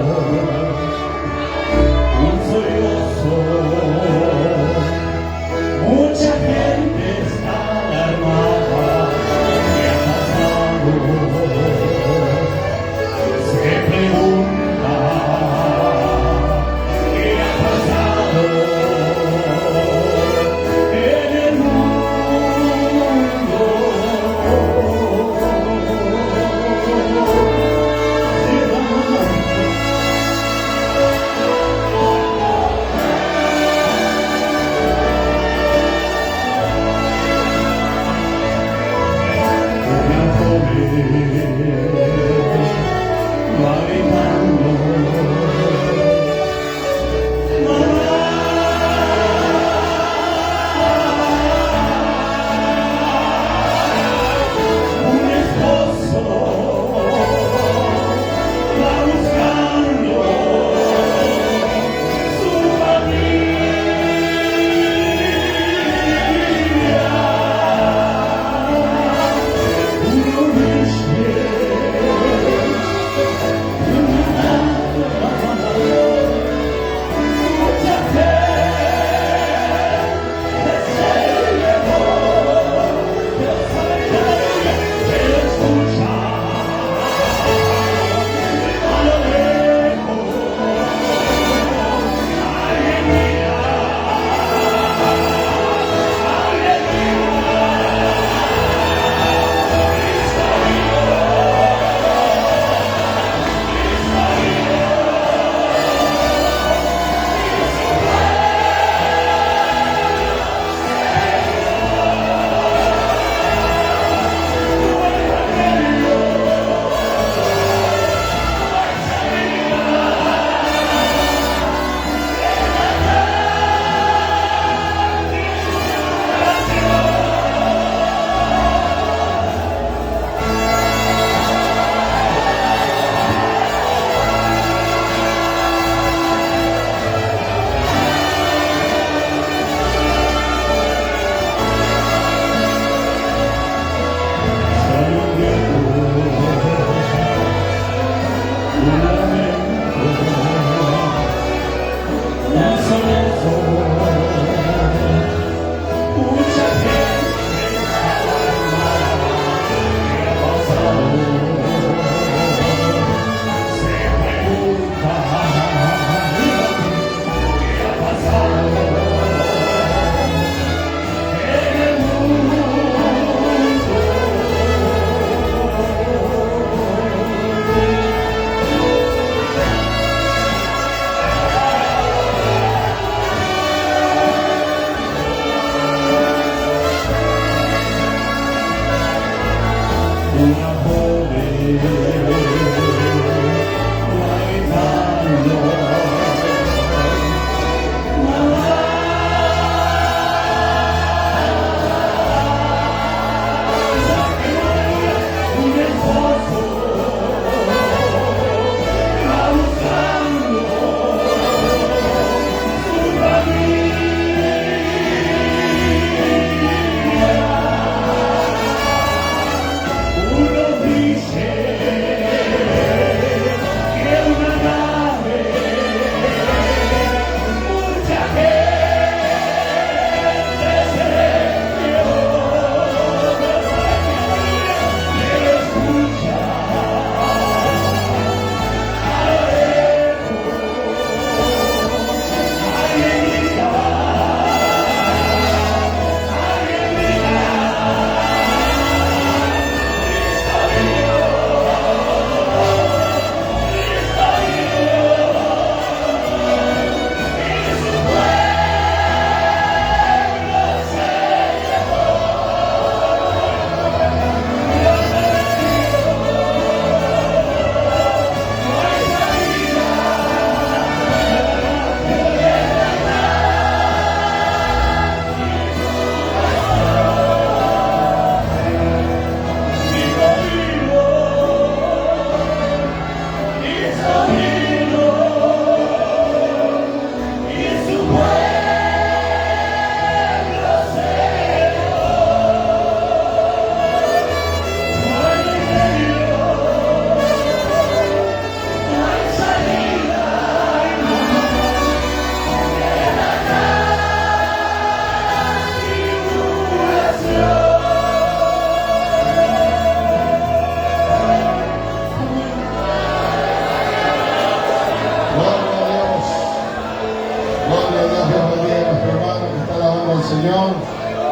Señor.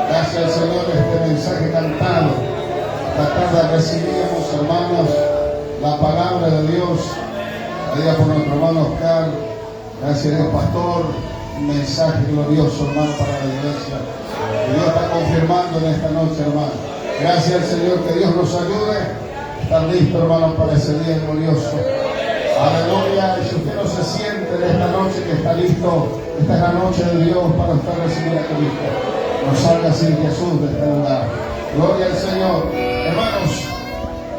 Gracias al Señor este mensaje cantado. Esta tarde recibimos, hermanos, la palabra de Dios. Pedida por nuestro hermano Oscar. Gracias a Dios, pastor. Un mensaje glorioso, hermano, para la iglesia. Que Dios está confirmando en esta noche, hermano. Gracias al Señor, que Dios nos ayude. Estar listo, hermanos, para ese día glorioso. Aleluya. Y si usted no se siente en esta noche que está listo, esta es la noche de Dios para usted recibir a Cristo. No salga sin Jesús de este lugar. Gloria al Señor. Hermanos,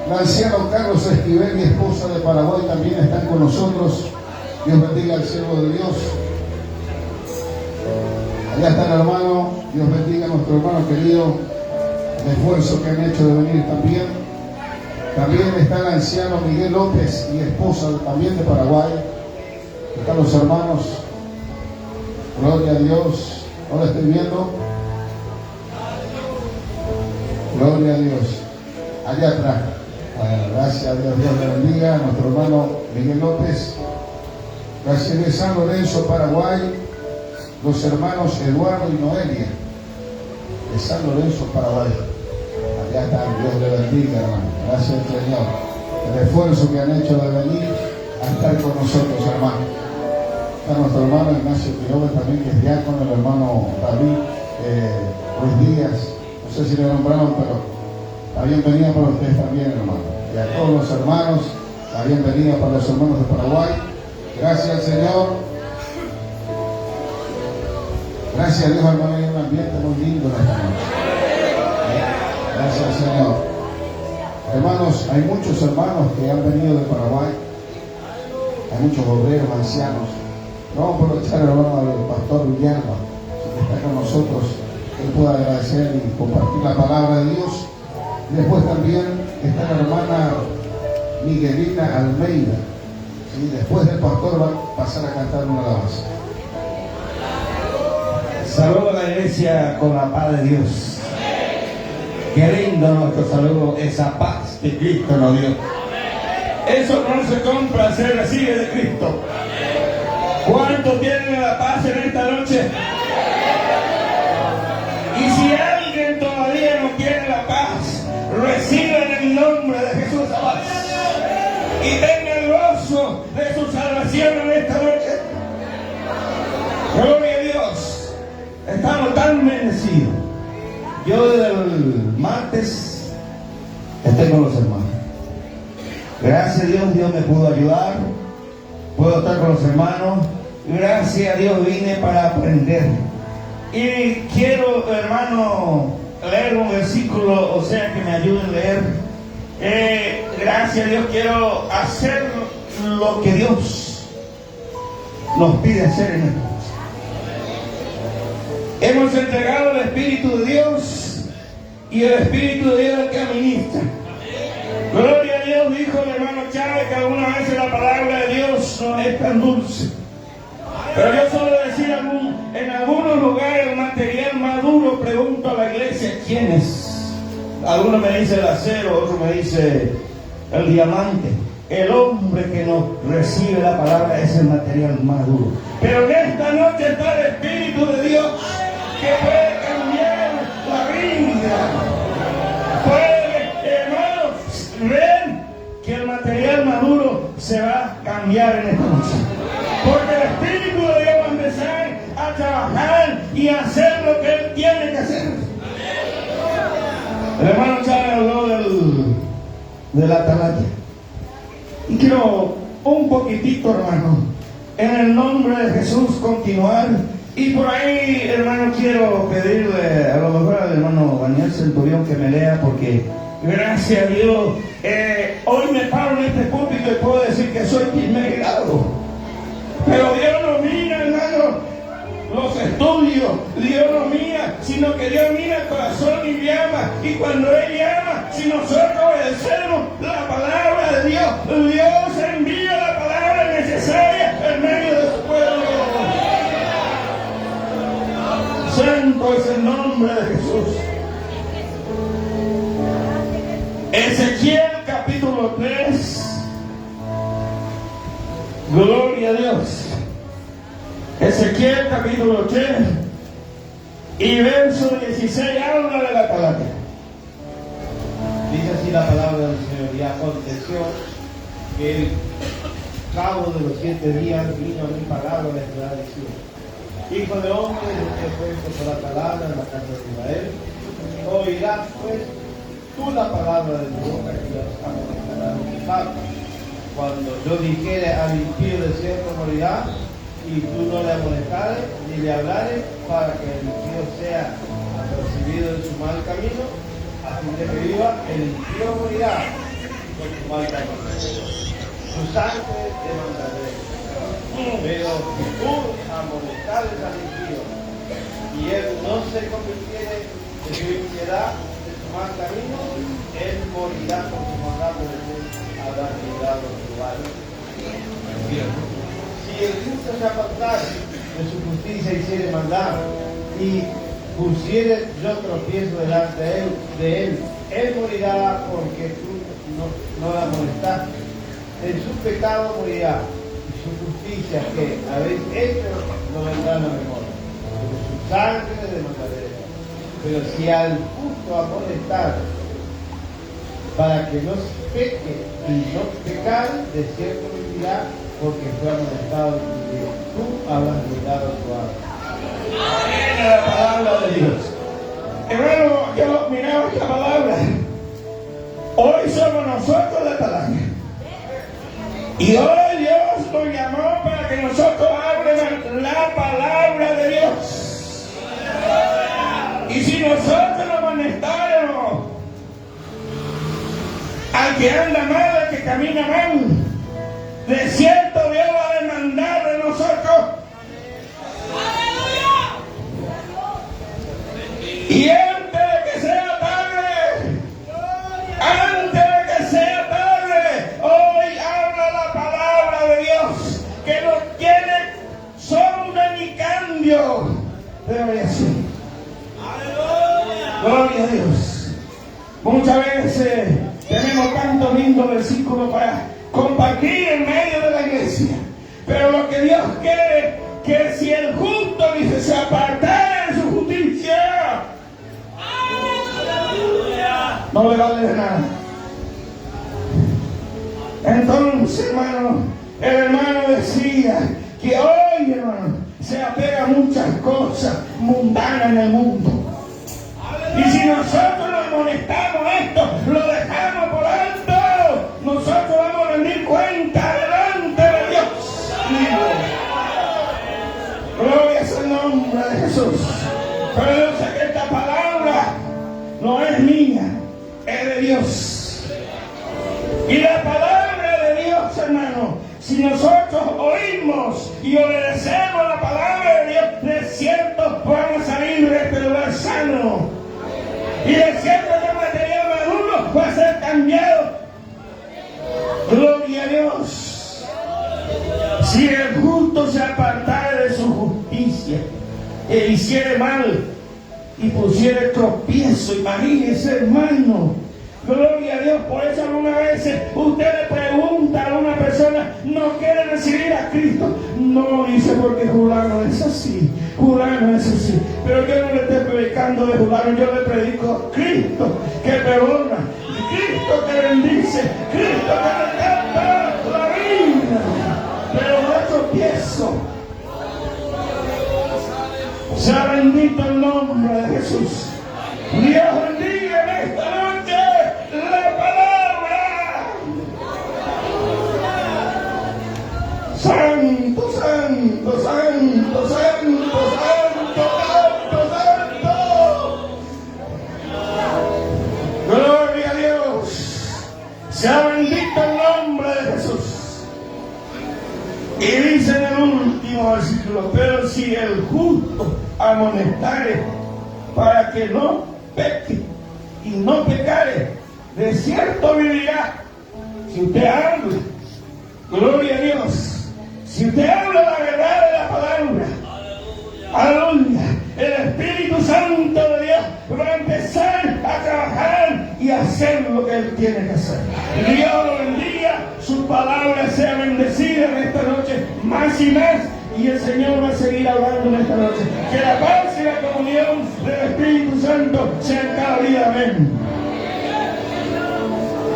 la anciana Carlos Esquivel, mi esposa de Paraguay, también están con nosotros. Dios bendiga al siervo de Dios. Allá está el hermano. Dios bendiga a nuestro hermano querido. El esfuerzo que han hecho de venir también. También está el anciano Miguel López y esposa también de Paraguay. Están los hermanos. Gloria a Dios. Ahora estoy viendo. Gloria a Dios. Allá atrás. Bueno, gracias a Dios. Dios le bendiga a nuestro hermano Miguel López. Gracias de San Lorenzo, Paraguay. Los hermanos Eduardo y Noelia de San Lorenzo, Paraguay. Allá están. Dios le bendiga, hermano. Gracias al Señor. El esfuerzo que han hecho de venir a estar con nosotros, hermano. Está nuestro hermano Ignacio Quiroga también, que es diácono, el hermano David Ruiz Díaz. No sé si le nombraron, pero la bienvenida para ustedes también, hermano. Y a todos los hermanos, la bienvenida para los hermanos de Paraguay. Gracias al Señor. Gracias a Dios, hermano, hay un ambiente muy lindo en esta noche. Gracias al Señor. Hermanos, hay muchos hermanos que han venido de Paraguay. Hay muchos obreros, ancianos. Vamos a aprovechar, hermano, al pastor Villalba, que está con nosotros, que él pueda agradecer y compartir la palabra de Dios. Y después también está la hermana Miguelina Almeida. ¿Sí? Después del pastor va a pasar a cantar una alabanza. Saludo a la iglesia con la paz de Dios. Qué lindo nuestro saludo, esa paz que Cristo nos dio. Eso no se compra, se recibe de Cristo. ¿Cuántos tienen la paz en esta noche? Y si alguien todavía no tiene la paz, reciba en el nombre de Jesús la paz. Y tenga el gozo de su salvación en esta noche. Gloria a Dios. Estamos tan bendecidos. Yo desde el martes estoy con los hermanos. Gracias a Dios, Dios me pudo ayudar. Puedo estar con los hermanos. Gracias a Dios vine para aprender. Y quiero, hermano, leer un versículo, o sea, que me ayuden a leer. Gracias a Dios quiero hacer lo que Dios nos pide hacer en esta noche. Hemos entregado el Espíritu de Dios y el Espíritu de Dios que administra. Gloria a Dios, dijo el hermano Chávez, que algunas veces la palabra de Dios no es tan dulce. Pero yo suelo decir en algunos lugares el material más duro, pregunto a la iglesia, ¿quién es? Algunos me dicen el acero, otros me dicen el diamante. El hombre que nos recibe la palabra es el material más duro. Pero en esta noche está el Espíritu de Dios que puede cambiar la vida. Puede, hermanos, ven que el material maduro se va a cambiar en esta noche. Porque el Espíritu de Dios va a empezar a trabajar y a hacer lo que Él tiene que hacer. El hermano Chávez habló de la atalaya. Y quiero un poquitito, hermano, en el nombre de Jesús continuar. Y por ahí, hermano, quiero pedirle a lo mejor al hermano Daniel Centurión que me lea, porque gracias a Dios, hoy me paro en este púlpito y puedo decir que soy primer grado. Pero Dios no mira, hermano, los estudios, Dios no mira, sino que Dios mira el corazón y llama. Y cuando Él llama, si nosotros obedecemos la palabra de Dios, Dios envía la palabra necesaria en medio de su pueblo. Santo es el nombre de Jesús. Ezequiel capítulo 3. Gloria a Dios. Ezequiel capítulo 3 y verso 16 habla de la atalaya. Dice así la palabra del Señor: y aconteció que el cabo de los 7 días vino a mi palabra de la diciendo: Hijo de hombre, yo te he puesto por atalaya en la casa de Israel. Oirás pues tú la palabra de mi boca, que los amonestarás de mi parte. Cuando yo dijere al impío de cierto morirá, y tú no le amonestares ni le hablares, para que el impío sea apercibido en su mal camino, a fin de que viva, el impío morirá con su mal camino. Su sangre te mandaré. Pero si tú amonestares al impío, y él no se convirtiere de su impiedad, de su tomar camino, él morirá por su mandato de Dios, habrá librado su alma. Si el justo se apartare de su justicia y hiciere maldad, y pusiere yo tropiezo delante de él, él morirá porque tú no la molestaste. En su pecado morirá, y su justicia que habéis hecho no vendrá a la memoria. Por su sangre le demandaré. Pero si al justo amonestar para que no peque y no pecar, de cierto vivirá, porque fue amonestado y tú habrás librado su alma. Amén a la palabra de Dios. Hermano, yo miraba esta palabra. Hoy somos nosotros la palabra. Y hoy Dios nos llamó para que nosotros hablemos la palabra de Dios. Y si nosotros nos amonestáramos al que anda mal, al que camina mal, de cierto Dios va a demandar de nosotros. Y antes de que sea tarde, hoy habla la palabra de Dios, que no tiene sombra ni cambio de variación. Gloria a Dios. Muchas veces tenemos tantos lindos versículos para compartir en medio de la iglesia, pero lo que Dios quiere, que si el justo dice se apartara de su justicia, no le vale de nada. Entonces, hermano, el hermano decía que hoy, hermano, se apega a muchas cosas mundanas en el mundo. Y si nosotros nos amonestamos esto, lo dejamos por alto, nosotros vamos a rendir cuenta delante de Dios. Gloria es el nombre de Jesús. Pero yo sé que esta palabra no es mía, es de Dios. Y la palabra de Dios, hermano, si nosotros oímos y obedecemos la palabra de Dios, de cierto vamos a salir de este lugar sano. Y de cierto que material maduro va a ser cambiado. Gloria a Dios. Si el justo se apartara de su justicia e hiciere mal y pusiere tropiezo, imagínese, hermano. Gloria a Dios. Por eso algunas veces usted le pregunta a una persona, no quiere recibir a Cristo. No, dice, porque fulano es así, fulano es así. Pero yo no le estoy predicando de fulano, yo le predico a Cristo que perdona, Cristo que bendice, Cristo que rescata la vida. Pero no tropiezo. Sea bendito el nombre de Jesús. Dios bendiga en esta noche la palabra. Santo, santo, santo, santo, santo, santo, santo. Gloria a Dios. Sea bendito el nombre de Jesús. Y dice en el último versículo, pero si el justo amonestare para que no peque y no pecare, de cierto vivirá. Si usted habla, gloria a Dios, si usted habla la verdad de la palabra, aleluya, el Espíritu Santo de Dios va a empezar a trabajar y a hacer lo que Él tiene que hacer. Dios lo bendiga, su palabra sea bendecida en esta noche más y más. Y el Señor va a seguir hablando en esta noche. Que la paz y la comunión del Espíritu Santo sean cada día. Amén.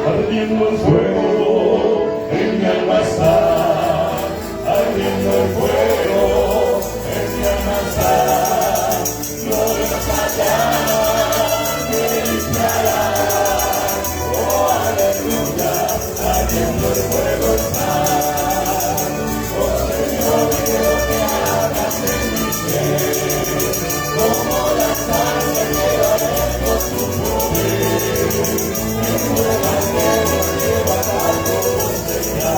Ardiendo el fuego en mi alma está, ardiendo el fuego en mi alma está, no desfallará, me iniciará, oh aleluya, ardiendo el fuego está. Como la sangre llevaré por tu poder, en tu evangelio llevará todo será.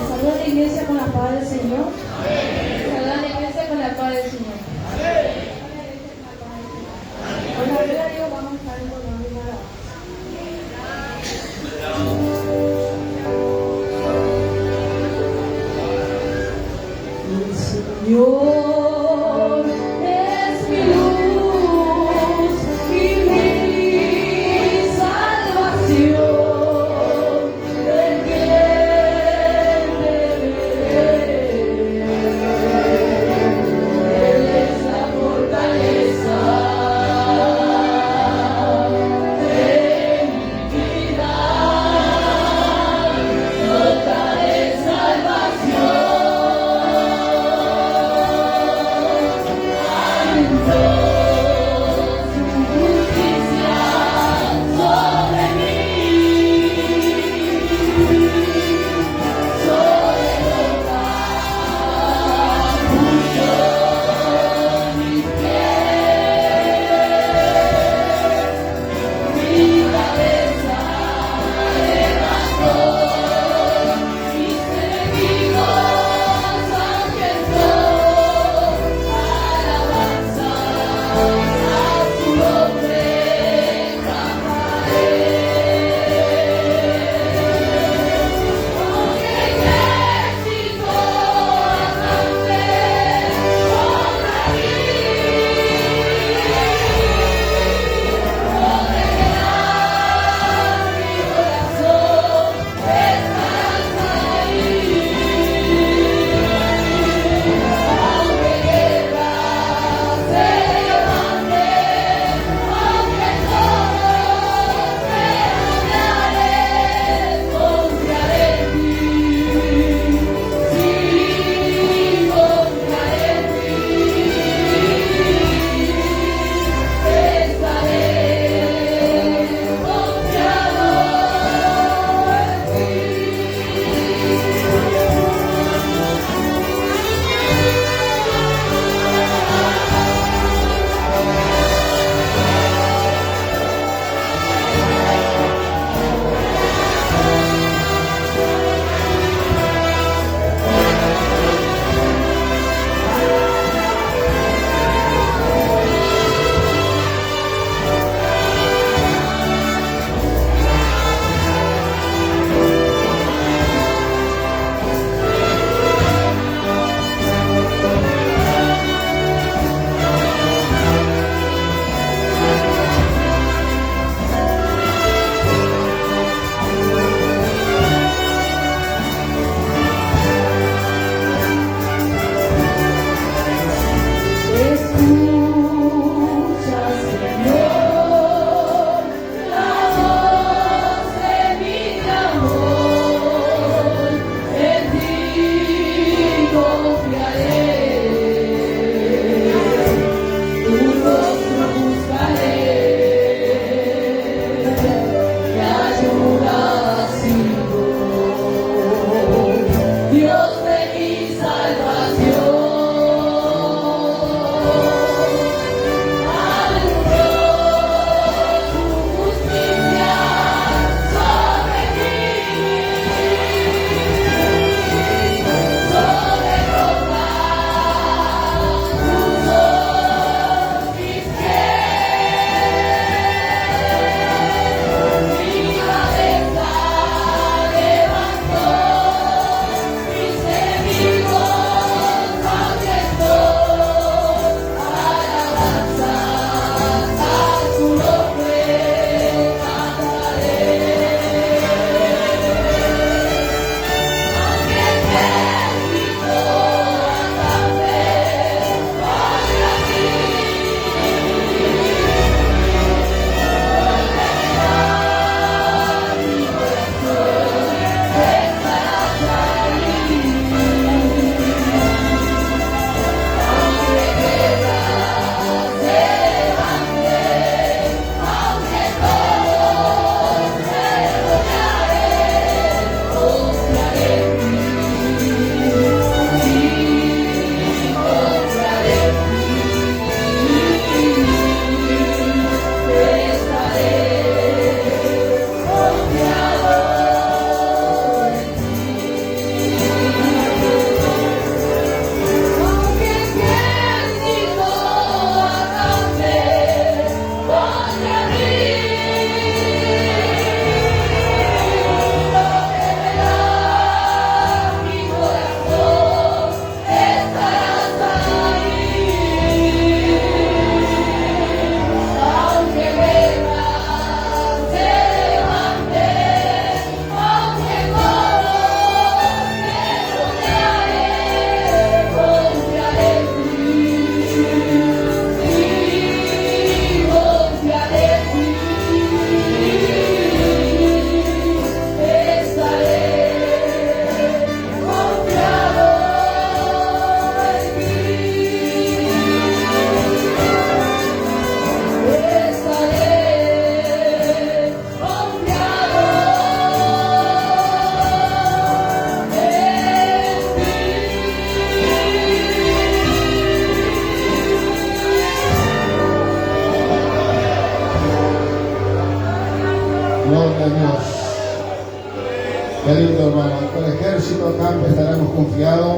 Saluda a la iglesia con la paz del Señor. Saluda a la iglesia con la paz del Señor. Con la gloria de Dios vamos a estar en la Señor es mi luz y mi salvación. ¿De quién temeré? Él es la fortaleza de mi vida. Roca de salvación. pedirlo, hermano. Con el ejército acampe estaremos confiados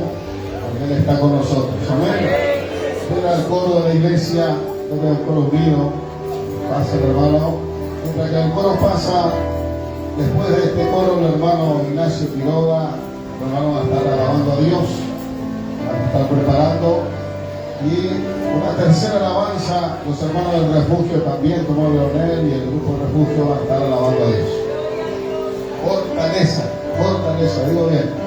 porque Él está con nosotros. Amén. Era el coro de la iglesia, era el coro mío. Pasa, hermano. Mientras que el coro pasa, después de este coro, el hermano Ignacio Quiroga, el hermano va a estar alabando a Dios, va a estar preparando. Y una tercera alabanza, los hermanos del refugio también, como Leonel y el grupo del refugio, van a estar alabando a Dios. Fortaleza, fortaleza, digo bien.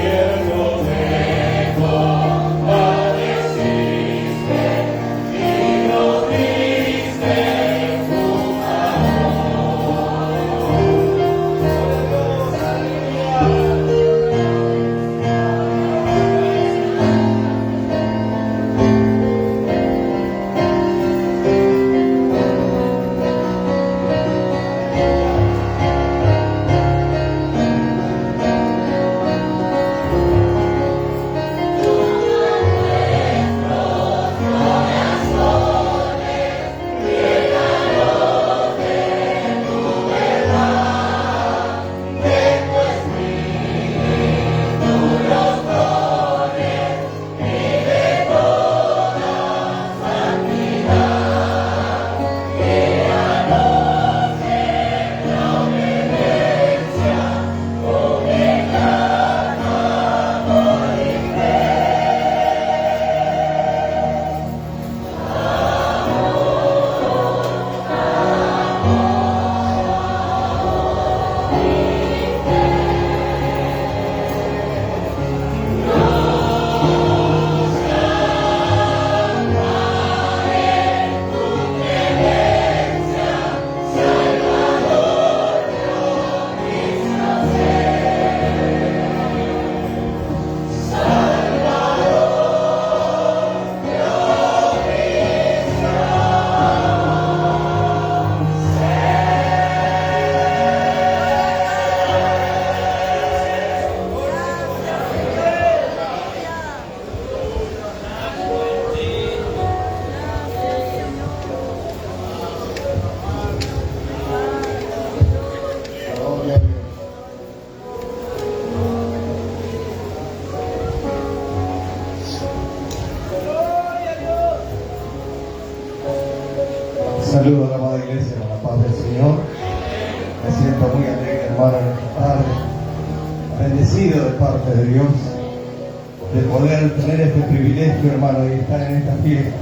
Tierno de Saludo a la amada iglesia con la paz del Señor. Me siento muy alegre, hermano, en esta tarde, bendecido de parte de Dios, de poder tener este privilegio, hermano, de estar en esta fiesta.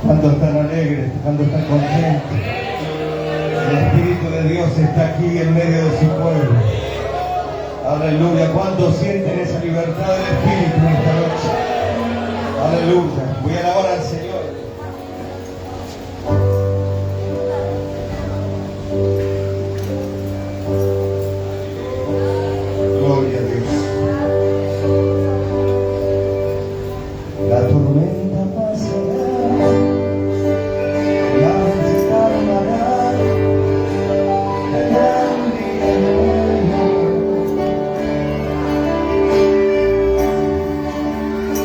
Cuando están alegres, cuando están contentos. El Espíritu de Dios está aquí en medio de su pueblo. Aleluya. ¿Cuántos sienten esa libertad del Espíritu en esta noche? Aleluya. Voy a alabar al Señor. Gloria a Dios. La tormenta pasará, la noche calmará, vendrá un día nuevo.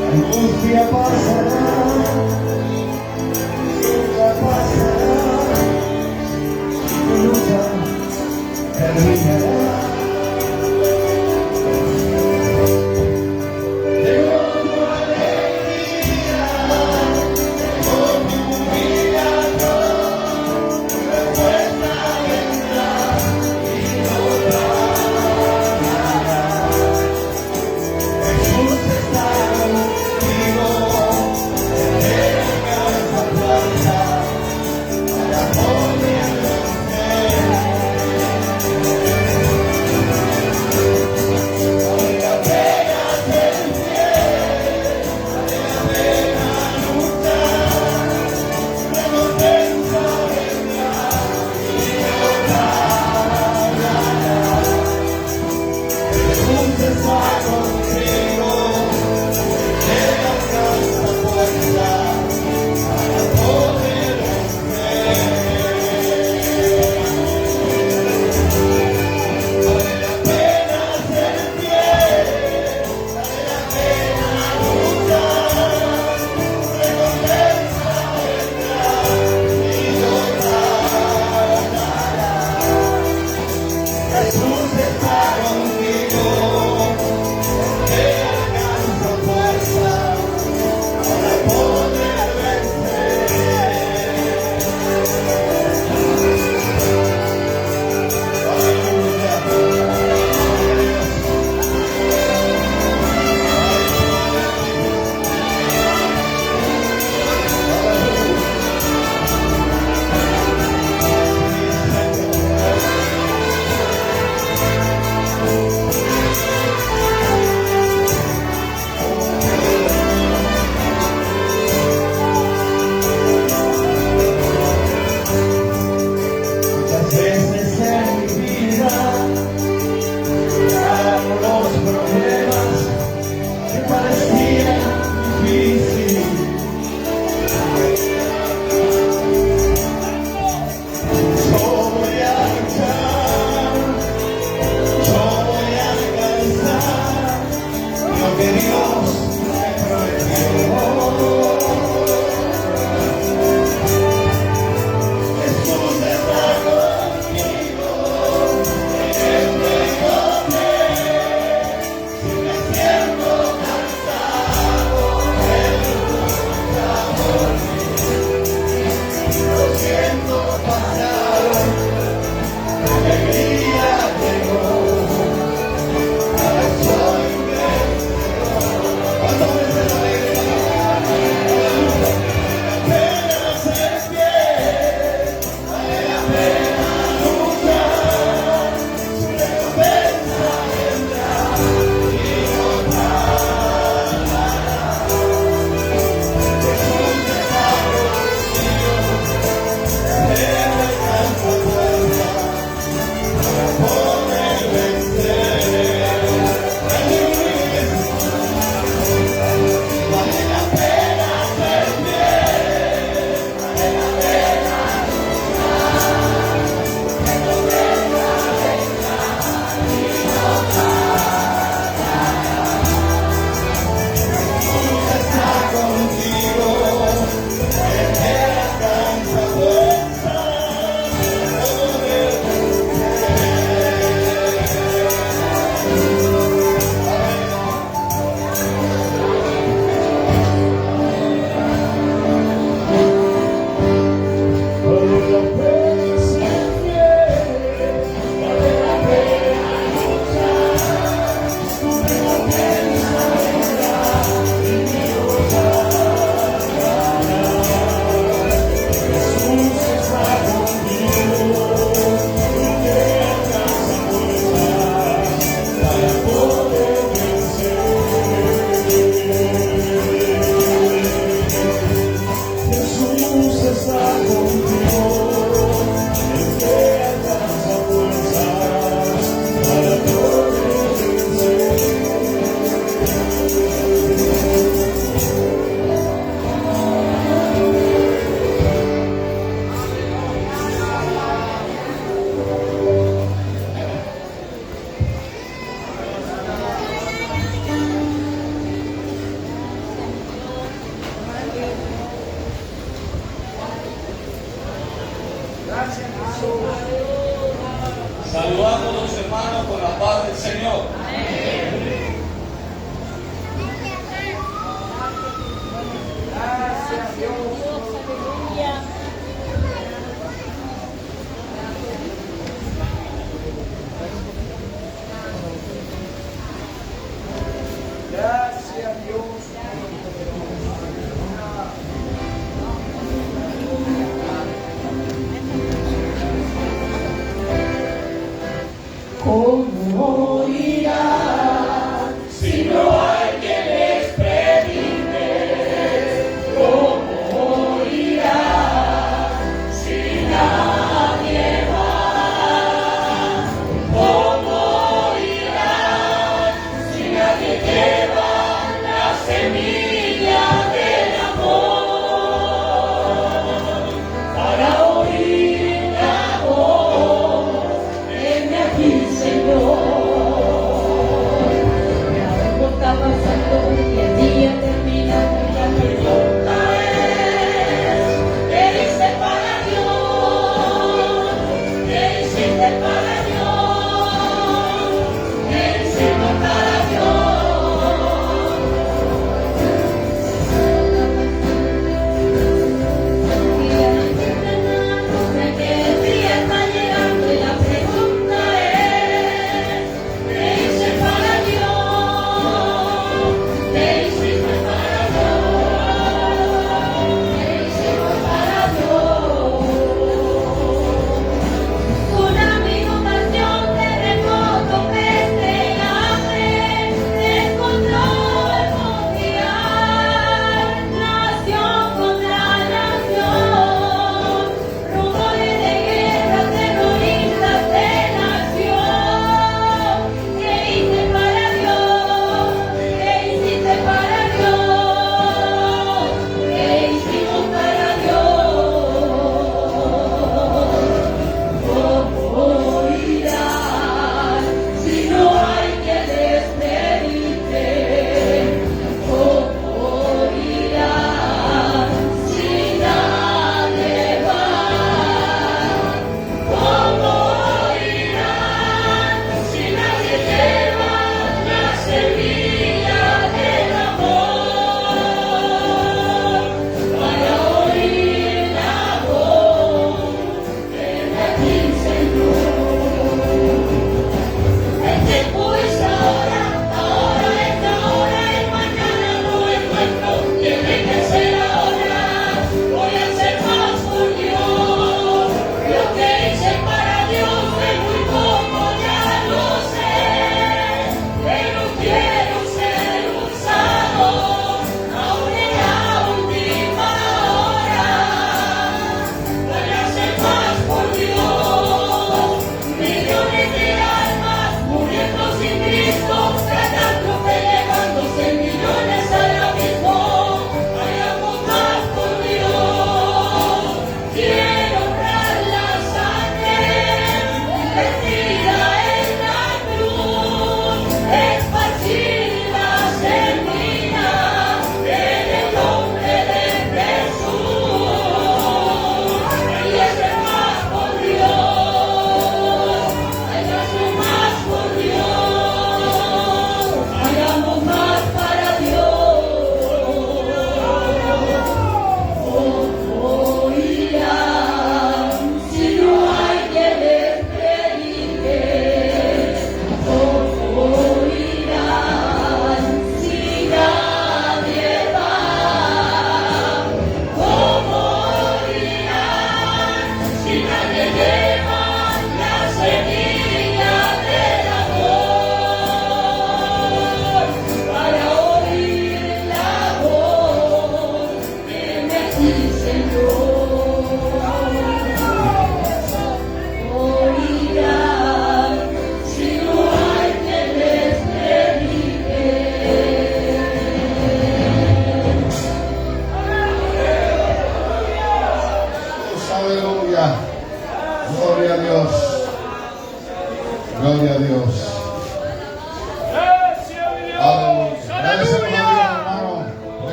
La angustia pasará, la pasará, tu lucha terminará.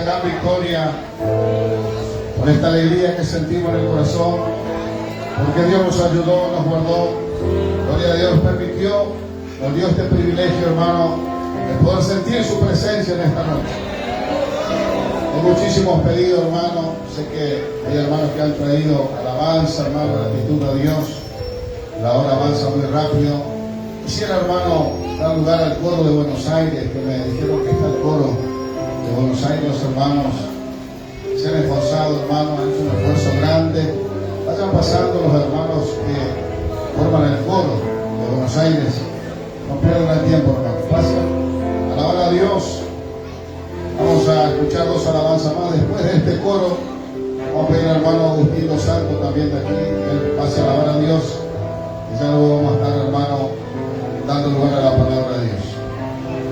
gran victoria, por esta alegría que sentimos en el corazón, porque Dios nos ayudó, nos guardó. Gloria a Dios, nos permitió, nos dio este privilegio, hermano, de poder sentir su presencia en esta noche. Hay muchísimos pedidos, hermano. Sé que hay hermanos que han traído alabanza, hermano, gratitud a Dios. La hora avanza muy rápido. Quisiera, hermano, dar lugar al coro de Buenos Aires, que me dijeron que está el coro de Buenos Aires, los hermanos se han esforzado, hermanos, han hecho un esfuerzo grande. Vayan pasando los hermanos que forman el coro de Buenos Aires. No pierdan el tiempo, hermano. Pasen. Alabar a Dios. Vamos a escuchar dos alabanzas más. Después de este coro, vamos a pedir al hermano Agustín Dos Santos también de aquí, que él pase a alabar a Dios. Y ya luego vamos a estar, hermano, dando lugar a la palabra de Dios.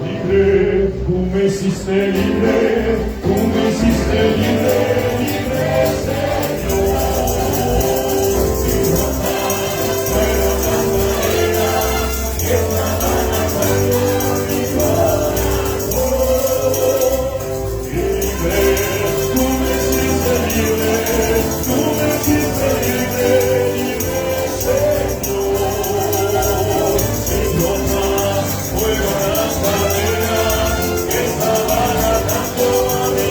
Libre, tú me hiciste libre, tú me hiciste libre, libre, Señor. Sin ropa, fueron las maderas que estaban atando mi corazón. Libre, tú me hiciste libre, tú me hiciste libre, libre, Señor. Sin ropa, fueron las maderas que estaban atando a mi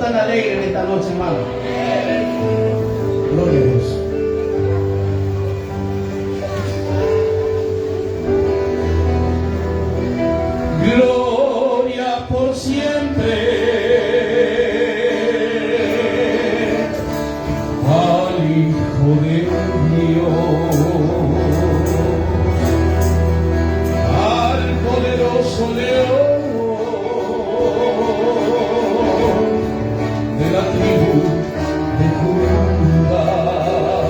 están alegres en esta noche, hermano? Gloria a Dios. Gloria por siempre al Hijo de Dios, al poderoso león de la tribu de Judá.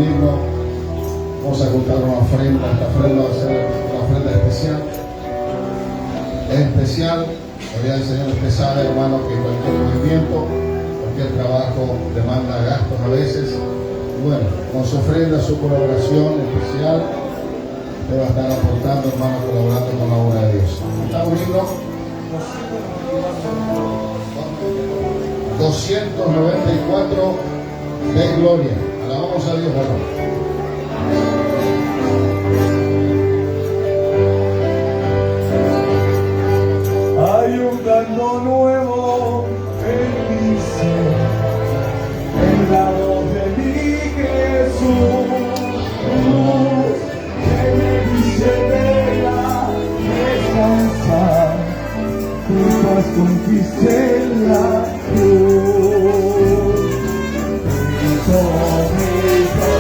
himno, vamos a juntar una ofrenda. Esta ofrenda va a ser una ofrenda especial. Es especial, la vida del Señor es pesada, hermano, que cualquier movimiento, cualquier trabajo demanda gastos a veces. Y bueno, nos ofrenda su colaboración especial. Usted va a estar aportando, hermano, colaborando con la obra de Dios. Está un himno 294 de gloria. Alabamos a Dios, hermano. Hay un canto nuevo en mi ser, en la voz de mi Jesús, que me dice vela, descansa, tu paz conquiste la cruz. Cristo, Cristo,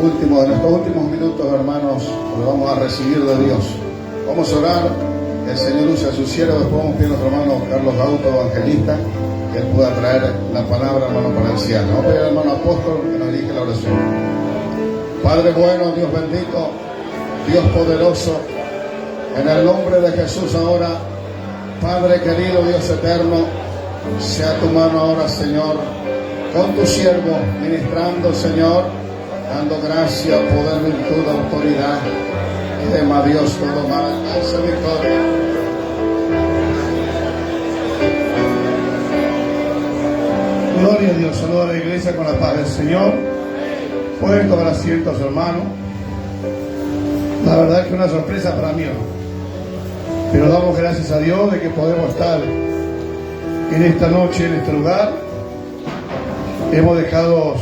último de nuestros últimos minutos, hermanos, lo vamos a recibir de Dios. Vamos a orar el Señor use a su siervo. Después vamos a pedir a nuestro hermano Carlos Gauto, evangelista, que él pueda traer la palabra, hermano, para el anciano. Vamos a pedir al hermano apóstol que nos dirige la oración. Padre bueno, Dios bendito, Dios poderoso, en el nombre de Jesús ahora, Padre querido, Dios eterno, sea tu mano ahora, Señor, con tu siervo, ministrando, Señor, dando gracia, poder, virtud, autoridad. Tema Dios todo mal, esa victoria. Gloria a Dios, saludo a la iglesia con la paz del Señor. Pueden tomar asientos, hermano. La verdad es que es una sorpresa para mí, hermano. Pero damos gracias a Dios de que podemos estar en esta noche, en este lugar. Hemos dejado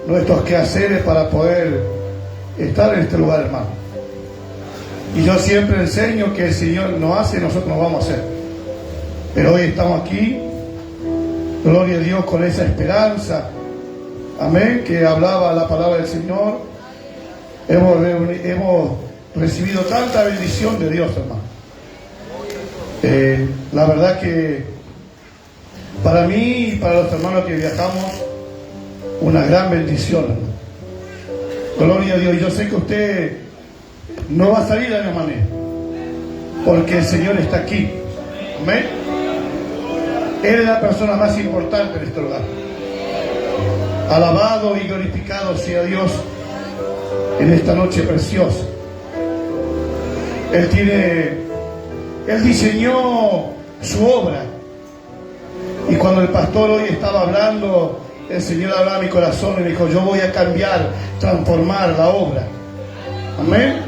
nuestros quehaceres para poder estar en este lugar, hermano. Y yo siempre enseño que el Señor no hace, nosotros no vamos a hacer. Pero hoy estamos aquí, gloria a Dios, con esa esperanza, amén, que hablaba la palabra del Señor. Hemos recibido tanta bendición de Dios, hermano. La verdad que para mí y para los hermanos que viajamos, una gran bendición, hermano. Gloria a Dios. Yo sé que usted no va a salir de la manera, porque el Señor está aquí, amén. Él es la persona más importante en este lugar. Alabado y glorificado sea Dios en esta noche preciosa. Él diseñó su obra. Y cuando el pastor hoy estaba hablando, el Señor hablaba a mi corazón y me dijo: yo voy a cambiar, transformar la obra, amén,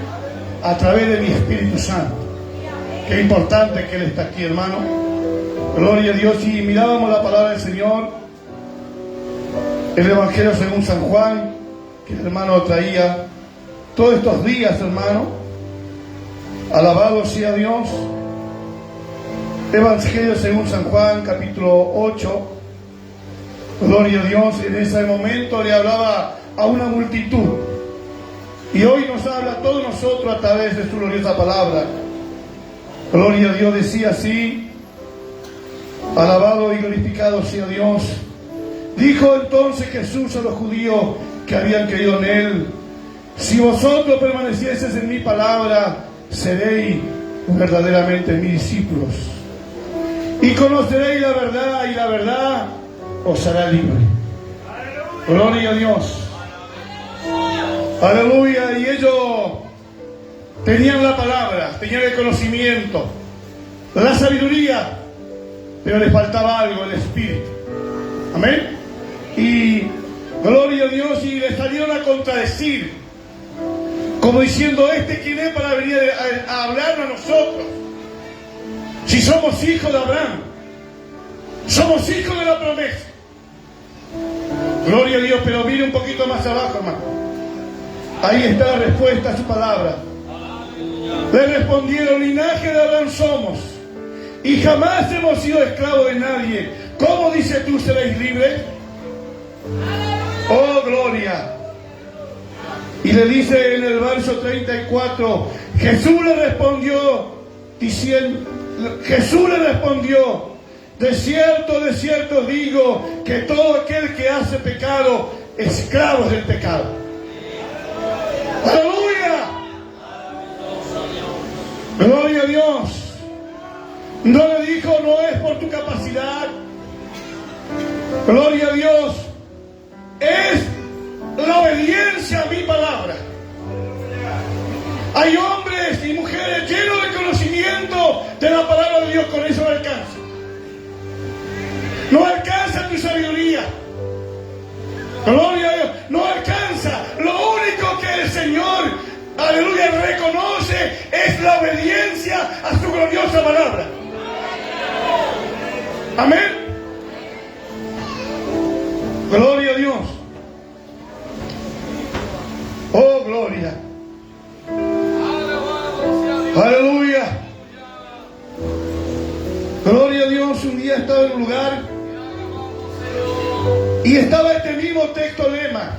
a través de mi Espíritu Santo. Qué importante que Él está aquí, hermano. Gloria a Dios. Y mirábamos la palabra del Señor, el Evangelio según San Juan, que el hermano traía todos estos días, hermano. Alabado sea Dios. Evangelio según San Juan, capítulo 8. Gloria a Dios. En ese momento le hablaba a una multitud. Y hoy nos habla a todos nosotros a través de su gloriosa palabra. Gloria a Dios. Decía así: alabado y glorificado sea Dios. Dijo entonces Jesús a los judíos que habían creído en Él: si vosotros permanecieseis en mi palabra, seréis verdaderamente mis discípulos. Y conoceréis la verdad, y la verdad os hará libre. Gloria a Dios. Aleluya. Y ellos tenían la palabra, tenían el conocimiento, la sabiduría, pero les faltaba algo, el Espíritu. Amén. Y gloria a Dios, y les salieron a contradecir, como diciendo: ¿quién es para venir a hablar a nosotros? Si somos hijos de Abraham, somos hijos de la promesa. Gloria a Dios. Pero mire un poquito más abajo, hermano. Ahí está la respuesta a su palabra. Le respondieron: linaje de Abraham somos, y jamás hemos sido esclavos de nadie. ¿Cómo dices tú seréis libres? Oh, gloria. Y le dice en el verso 34, Jesús le respondió, de cierto digo, que todo aquel que hace pecado, esclavo es del pecado. ¡Aleluya! Gloria a Dios. No le dijo: no es por tu capacidad. Gloria a Dios. Es la obediencia a mi palabra. Hay hombres y mujeres llenos de conocimiento de la palabra de Dios, con eso no alcanza. No alcanza tu sabiduría. Gloria a Dios. No alcanza. Lo único que el Señor, aleluya, reconoce es la obediencia a su gloriosa palabra. Amén. Gloria a Dios. Oh, gloria. Aleluya. Gloria a Dios. Un día estaba en un lugar y estaba este mismo texto lema.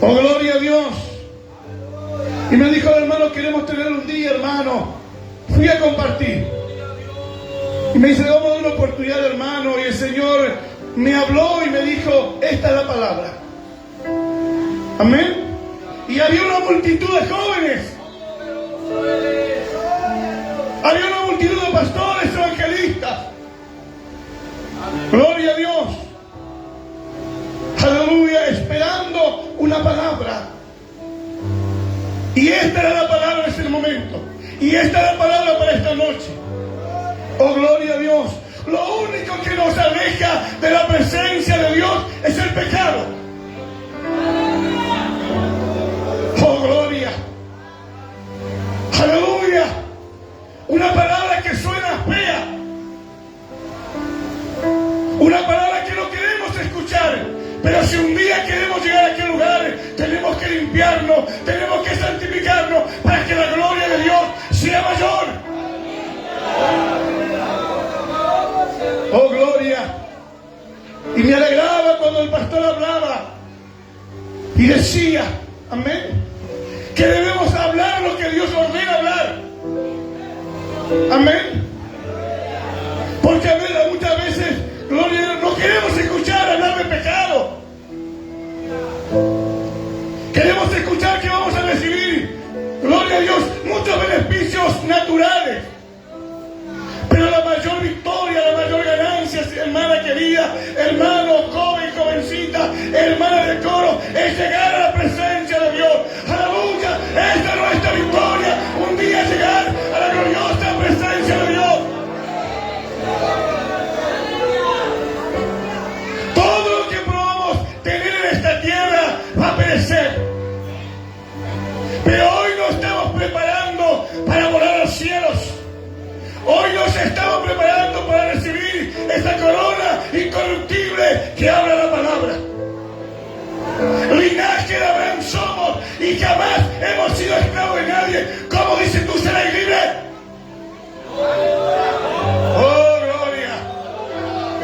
Oh, gloria a Dios. Y me dijo, hermano, queremos tener un día, hermano. Fui a compartir. Y me dice, vamos a dar una oportunidad, hermano. Y el Señor me habló y me dijo, esta es la palabra. Amén. Y había una multitud de jóvenes. Había una multitud de pastores, evangelistas. Gloria a Dios. Aleluya, esperando una palabra. Y esta era la palabra en ese momento. Y esta es la palabra para esta noche. Oh, gloria a Dios. Lo único que nos aleja de la presencia de Dios es el pecado. Oh, gloria. Aleluya. Una palabra que suena fea. Una palabra que no queremos escuchar. Pero si un día queremos llegar a aquel lugar, tenemos que limpiarnos, tenemos que santificarnos para que la gloria de Dios sea mayor. Oh, gloria. Y me alegraba cuando el pastor hablaba y decía, amén, que debemos hablar lo que Dios ordena hablar. Amén. Porque muchas veces, gloria, no queremos escuchar hablar de pecado. Queremos escuchar que vamos a recibir, gloria a Dios, muchos beneficios naturales. Pero la mayor victoria, la mayor ganancia, hermana querida, hermano, joven, jovencita, hermana de coro, es llegar a la presencia de Dios. Aleluya, esta es nuestra victoria, un día llegar a la gloriosa presencia de Dios. Todo lo que podamos tener en esta tierra va a perecer. Pero hoy nos estamos preparando para volar a los cielos. Hoy nos estamos preparando para recibir esa corona incorruptible que habla la palabra. Linaje de Abraham somos y jamás hemos sido esclavos de nadie. Como dice, tú serás libre. Oh, gloria.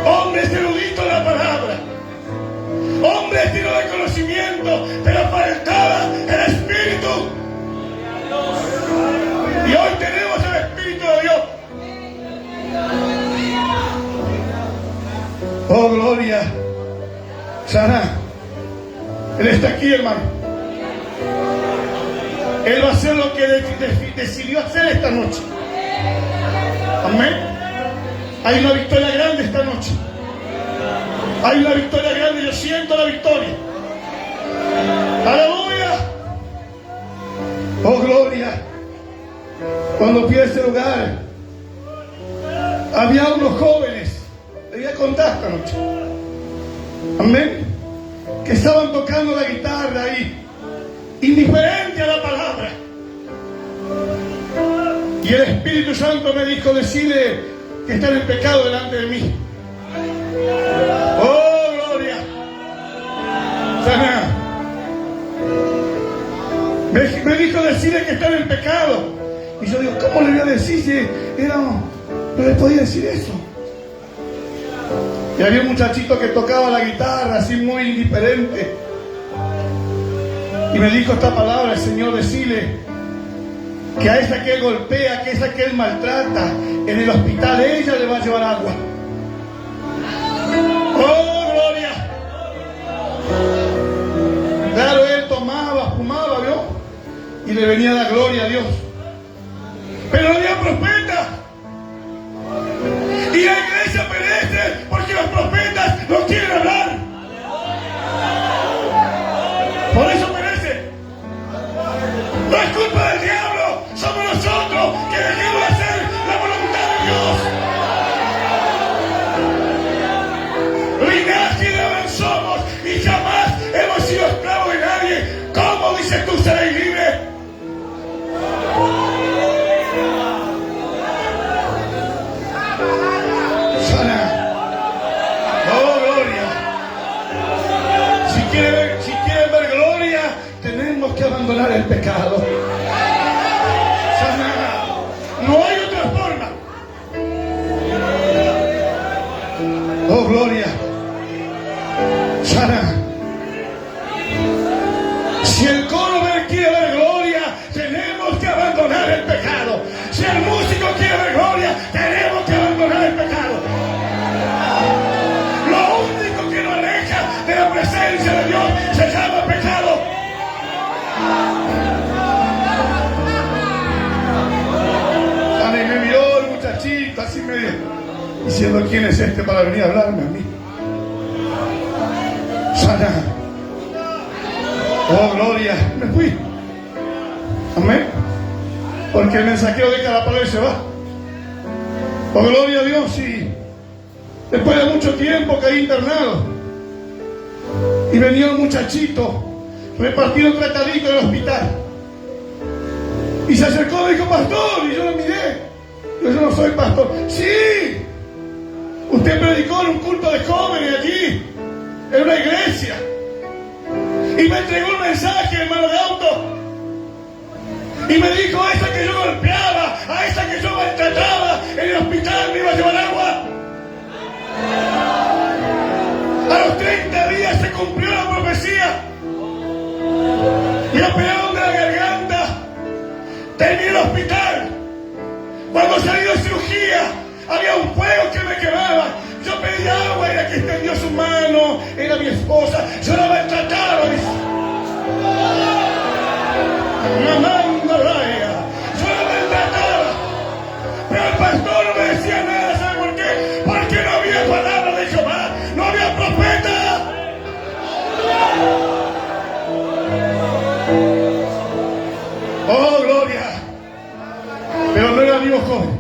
Hombres eruditos de la palabra. Hombres llenos de conocimiento, pero faltaba el Espíritu. Y hoy tenemos el Espíritu de Dios. Oh, gloria. Sana, Él está aquí, hermano. Él va a hacer lo que decidió hacer esta noche. Amén. Hay una victoria grande esta noche. Hay una victoria grande. Yo siento la victoria. Aleluya. Oh, gloria. Cuando fui a ese lugar, había unos jóvenes, le voy a contar esta noche, amén, que estaban tocando la guitarra ahí, indiferente a la palabra. Y el Espíritu Santo me dijo, decide que están en pecado delante de mí. Oh, gloria. Sana. Me dijo, decide que están en pecado. Y yo digo, ¿cómo le voy a decir si no le podía decir eso? Y había un muchachito que tocaba la guitarra así muy indiferente. Y me dijo esta palabra, el Señor, decirle que a esa que él golpea, que a esa que él maltrata, en el hospital ella le va a llevar agua. ¡Oh, gloria! Claro, él tomaba, fumaba, ¿vio? Y le venía la gloria a Dios. Pero no había profetas. Y la iglesia perece porque los profetas no quieren hablar. Por eso perece. No es culpa del diablo, somos nosotros que dejemos de hacer la voluntad de Dios. Linaje de Abraham somos y jamás hemos sido esclavos de nadie. ¿Cómo dices tú seréis libre? diciendo: ¿quién es este para venir a hablarme a mí? Sana. Oh, gloria. Me fui. Amén. Porque el mensajero deja la palabra y se va. Oh, gloria a Dios. Y después de mucho tiempo caí internado. Y venía un muchachito repartiendo tratadito en el hospital. Y se acercó y me dijo: pastor. Y yo lo miré. Yo no soy pastor. Sí. Usted predicó en un culto de jóvenes allí, en una iglesia. Y me entregó un mensaje, hermano Gauto. Y me dijo: a esa que yo golpeaba, a esa que yo maltrataba en el hospital, me iba a llevar agua. A los 30 días se cumplió la profecía. Me operaron de la garganta. Terminé el hospital. Cuando salí de cirugía, había un fuego que me quemaba. Yo pedí agua y la que extendió su mano era mi esposa. Yo la maltrataba. Mamando raya. Yo la maltrataba. Pero el pastor no me decía nada. ¿Sabe por qué? Porque no había palabra de Jehová. No había profeta. Oh, gloria. Pero no era el mismo joven.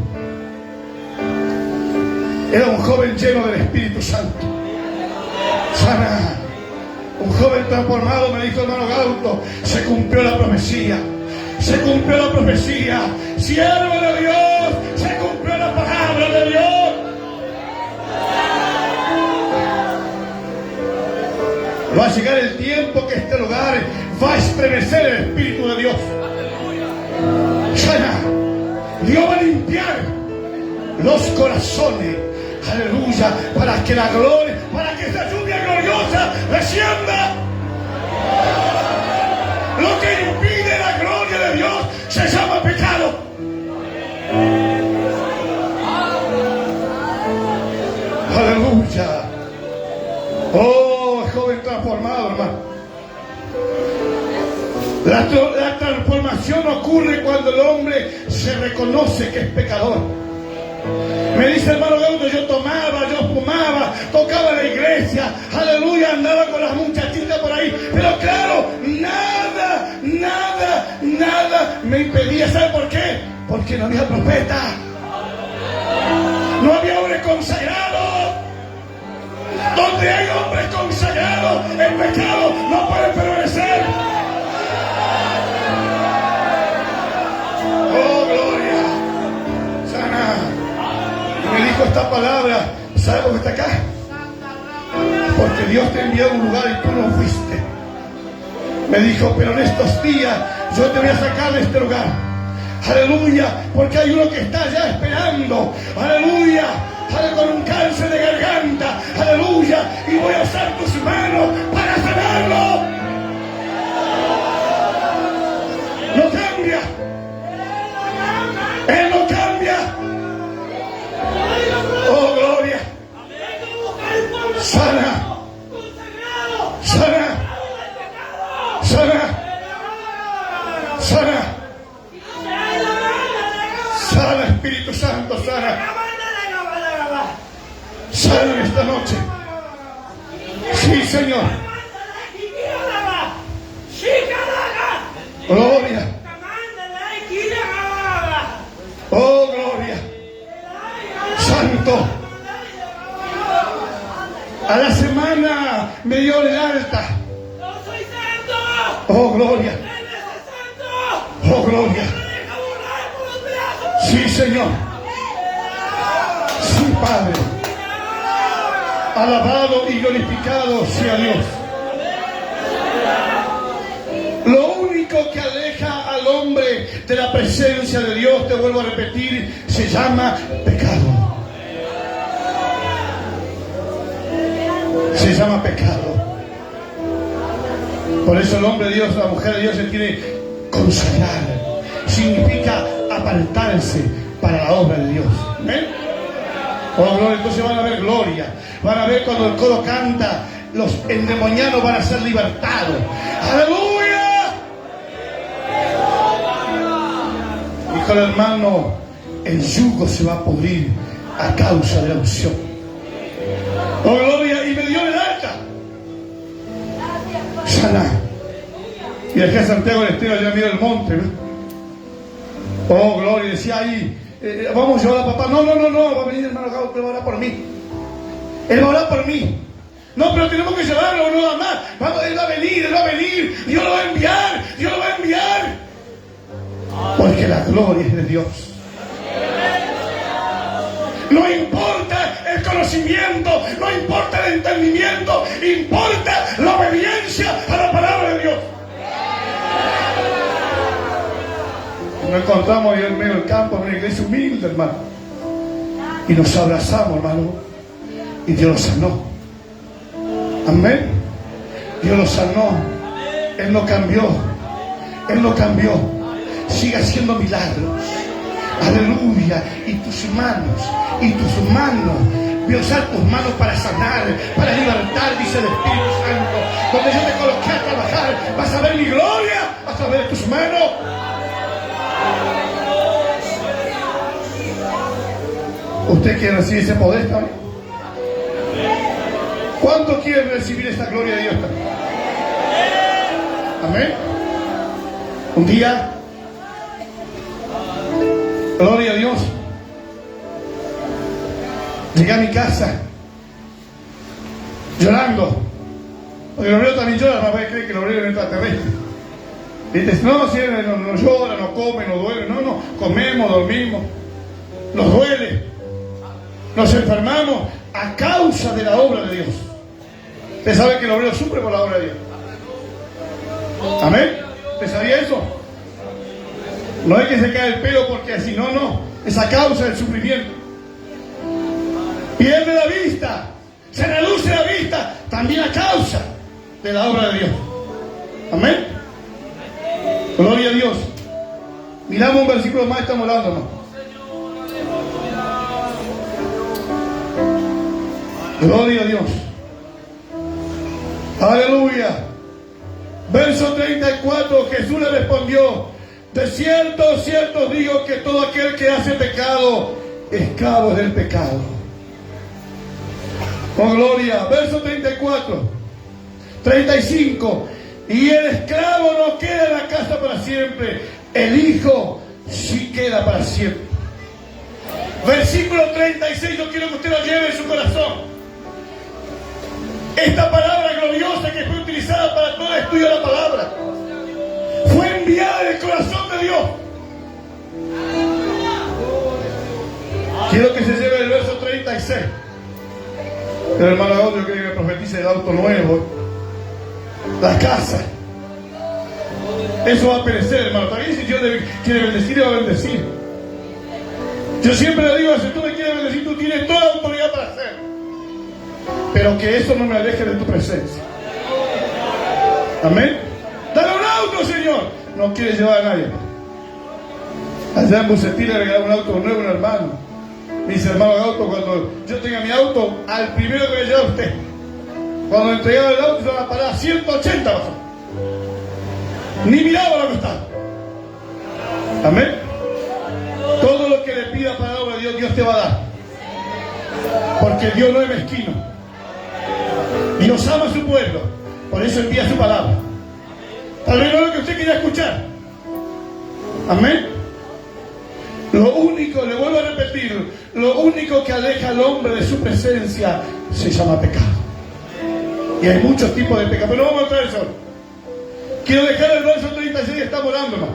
Era un joven lleno del Espíritu Santo. Sana. Un joven transformado, me dijo el hermano Gauto. Se cumplió la profecía. Se cumplió la profecía. Siervo de Dios. Se cumplió la palabra de Dios. Va a llegar el tiempo que este lugar va a estremecer el Espíritu de Dios. Sana. Dios va a limpiar los corazones. Aleluya. Para que la gloria, para que esa lluvia gloriosa descienda. Lo que impide la gloria de Dios se llama pecado. Aleluya. Oh, joven transformado, hermano. La transformación ocurre cuando el hombre se reconoce que es pecador. Me dice hermano Gauto: yo tomaba, yo fumaba, tocaba en la iglesia, aleluya, andaba con las muchachitas por ahí, pero claro, nada me impedía. ¿Sabe por qué? Porque no había profeta, no había hombres consagrados. Donde hay hombres consagrados, el pecado no puede permanecer. Oh, gloria. Sana. Y me dijo esta palabra: ¿sabe por qué está acá? Porque Dios te envió a un lugar y tú no fuiste. Me dijo: pero en estos días yo te voy a sacar de este lugar. Aleluya, porque hay uno que está allá esperando. Aleluya, con un cáncer de garganta. Aleluya, y voy a usar tus manos para sanarlo. No cambia. Él no cambia. Oh, gloria. Sana. Sana. Sana. Sana. Sana, Espíritu Santo, sana. Sana en esta noche. Sí, Señor. Gloria. Oh, gloria. Santo. A la semana me dio el alta. Oh, gloria. Oh, gloria. Sí, Señor. Sí, Padre. Alabado y glorificado sea Dios. Lo único que aleja al hombre de la presencia de Dios, te vuelvo a repetir, se llama pecado. Se llama pecado. Por eso el hombre de Dios, la mujer de Dios se tiene que consagrar. Significa apartarse para la obra de Dios. ¿Ven? Oh, gloria. Entonces van a ver gloria. Van a ver cuando el coro canta, los endemoniados van a ser libertados. ¡Aleluya! Dijo el hermano: el yugo se va a pudrir a causa de la unción. Oh, gloria, y me dio el alta. Sanar. Y dejé a Santiago del Estero allá mira el monte, ¿no? Oh, gloria, decía ahí, vamos a llevar a papá. No, va a venir el hermano Gauto, él va a orar por mí. Él va a orar por mí. No, pero tenemos que llevarlo, no da más. Vamos, él va a venir, Dios lo va a enviar. Porque la gloria es de Dios. No importa el conocimiento, no importa el entendimiento, importa la obediencia a la palabra de Dios. Nos encontramos ahí en medio del campo, en una iglesia humilde, hermano. Y nos abrazamos, hermano. Y Dios lo sanó. Amén. Dios lo sanó. Él no cambió. Sigue haciendo milagros. Aleluya. Y tus manos. Voy a usar tus manos para sanar, para libertar, dice el Espíritu Santo. Donde yo te coloqué a trabajar, vas a ver mi gloria a través de tus manos. ¿Usted quiere recibir ese poder también? ¿Cuánto quieren recibir esta gloria de Dios también? Amén. Un día, gloria a Dios, llegué a mi casa llorando, porque los obreros también lloran, no creen que los obreros es extraterrestre. ¿Viste? No, si no llora, no come, no duerme, no, comemos, dormimos, nos duele, nos enfermamos a causa de la obra de Dios. Usted sabe que el obrero sufre por la obra de Dios. Amén. ¿Usted sabía eso? No es que se cae el pelo porque así, no, es a causa del sufrimiento. Pierde la vista, se reduce la vista, también a causa de la obra de Dios. Amén. Gloria a Dios. Miramos un versículo más, estamos hablando, ¿no? Gloria a Dios. Aleluya. Verso 34, Jesús le respondió: de cierto, cierto digo que todo aquel que hace pecado, esclavo del pecado. Oh, gloria. Verso 34, 35. Y el esclavo no queda en la casa para siempre, el hijo sí queda para siempre. Versículo 36, yo quiero que usted lo lleve en su corazón. Esta palabra gloriosa que fue utilizada para todo el estudio de la palabra fue enviada del corazón de Dios. Quiero que se lleve el verso 36. El hermano Gaudio quiere que profetice el auto nuevo, la casa. Eso va a perecer, hermano. También si Dios quiere bendecir, va a bendecir. Yo siempre le digo, si tú me quieres bendecir, tú tienes toda la autoridad para hacerlo. Pero que eso no me aleje de tu presencia. Amén. Dale un auto, Señor. No quiere llevar a nadie. Allá en Bucetín le regaló un auto nuevo a un hermano. Me dice, hermano Gauto, cuando yo tenga mi auto, al primero que me lleva usted. Cuando entregaba el auto, se van a parar 180 bajó. Ni miraba lo que estaba. Amén. Todo lo que le pida para la obra de Dios, Dios te va a dar. Porque Dios no es mezquino. Dios ama a su pueblo. Por eso envía su palabra. Tal vez no es lo que usted quería escuchar. Amén. Lo único, le vuelvo a repetir, lo único que aleja al hombre de su presencia se llama pecado. Y hay muchos tipos de pecado, pero no vamos a entrar en eso. Quiero dejar el verso 36 y estamos orando, hermano.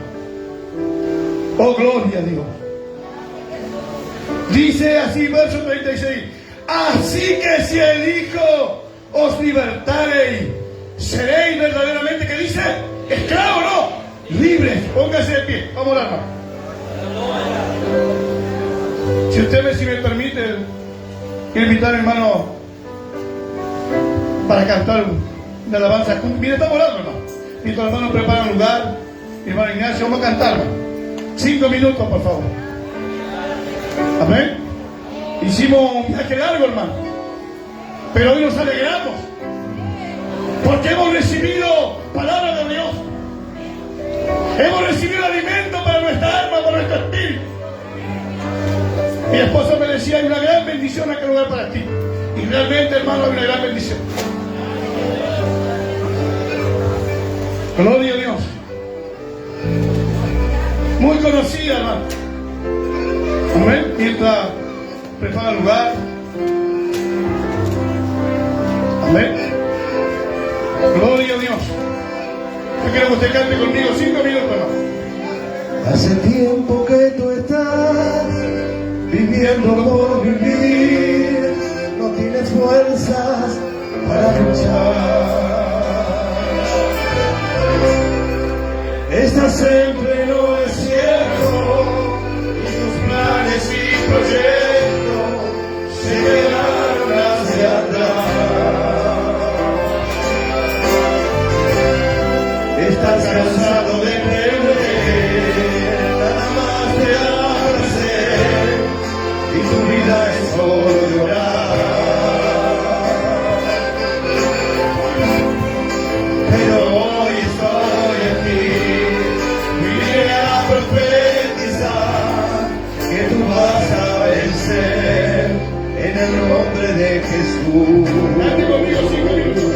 Oh, gloria a Dios. Dice así, verso 36. Así que si el Hijo os libertareis, seréis verdaderamente, ¿qué dice? Esclavo, no, libres. Póngase de pie, vamos a orar, hermano. Si me permite, quiero invitar, hermano, para cantar una alabanza. Mire, estamos orando, hermano. Mientras los hermanos preparan lugar, mi hermano Ignacio, vamos a cantar, hermano. 5 minutos, por favor. Amén. Hicimos un viaje largo, hermano, pero hoy nos alegramos porque hemos recibido palabra de Dios. Hemos recibido alimento para nuestra alma, para nuestro espíritu. Mi esposa me decía, hay una gran bendición a aquel lugar para ti. Y realmente, hermano, hay una gran bendición. Gloria a Dios. Muy conocida, hermano. Amén. Mientras prepara el lugar. Amén. Gloria a Dios. Yo quiero que usted cante conmigo 5 minutos, hermano. Hace tiempo que tú estás viviendo por vivir, no tienes fuerzas para luchar. Estás en pleno desierto y tus planes y proyectos se quedaron hacia atrás. Estás cansado de perder, nada más te hace y tu vida es solo llorar. Pero hoy estoy aquí, vine a profetizar que tú vas a vencer en el nombre de Jesús. Date conmigo 5 minutos.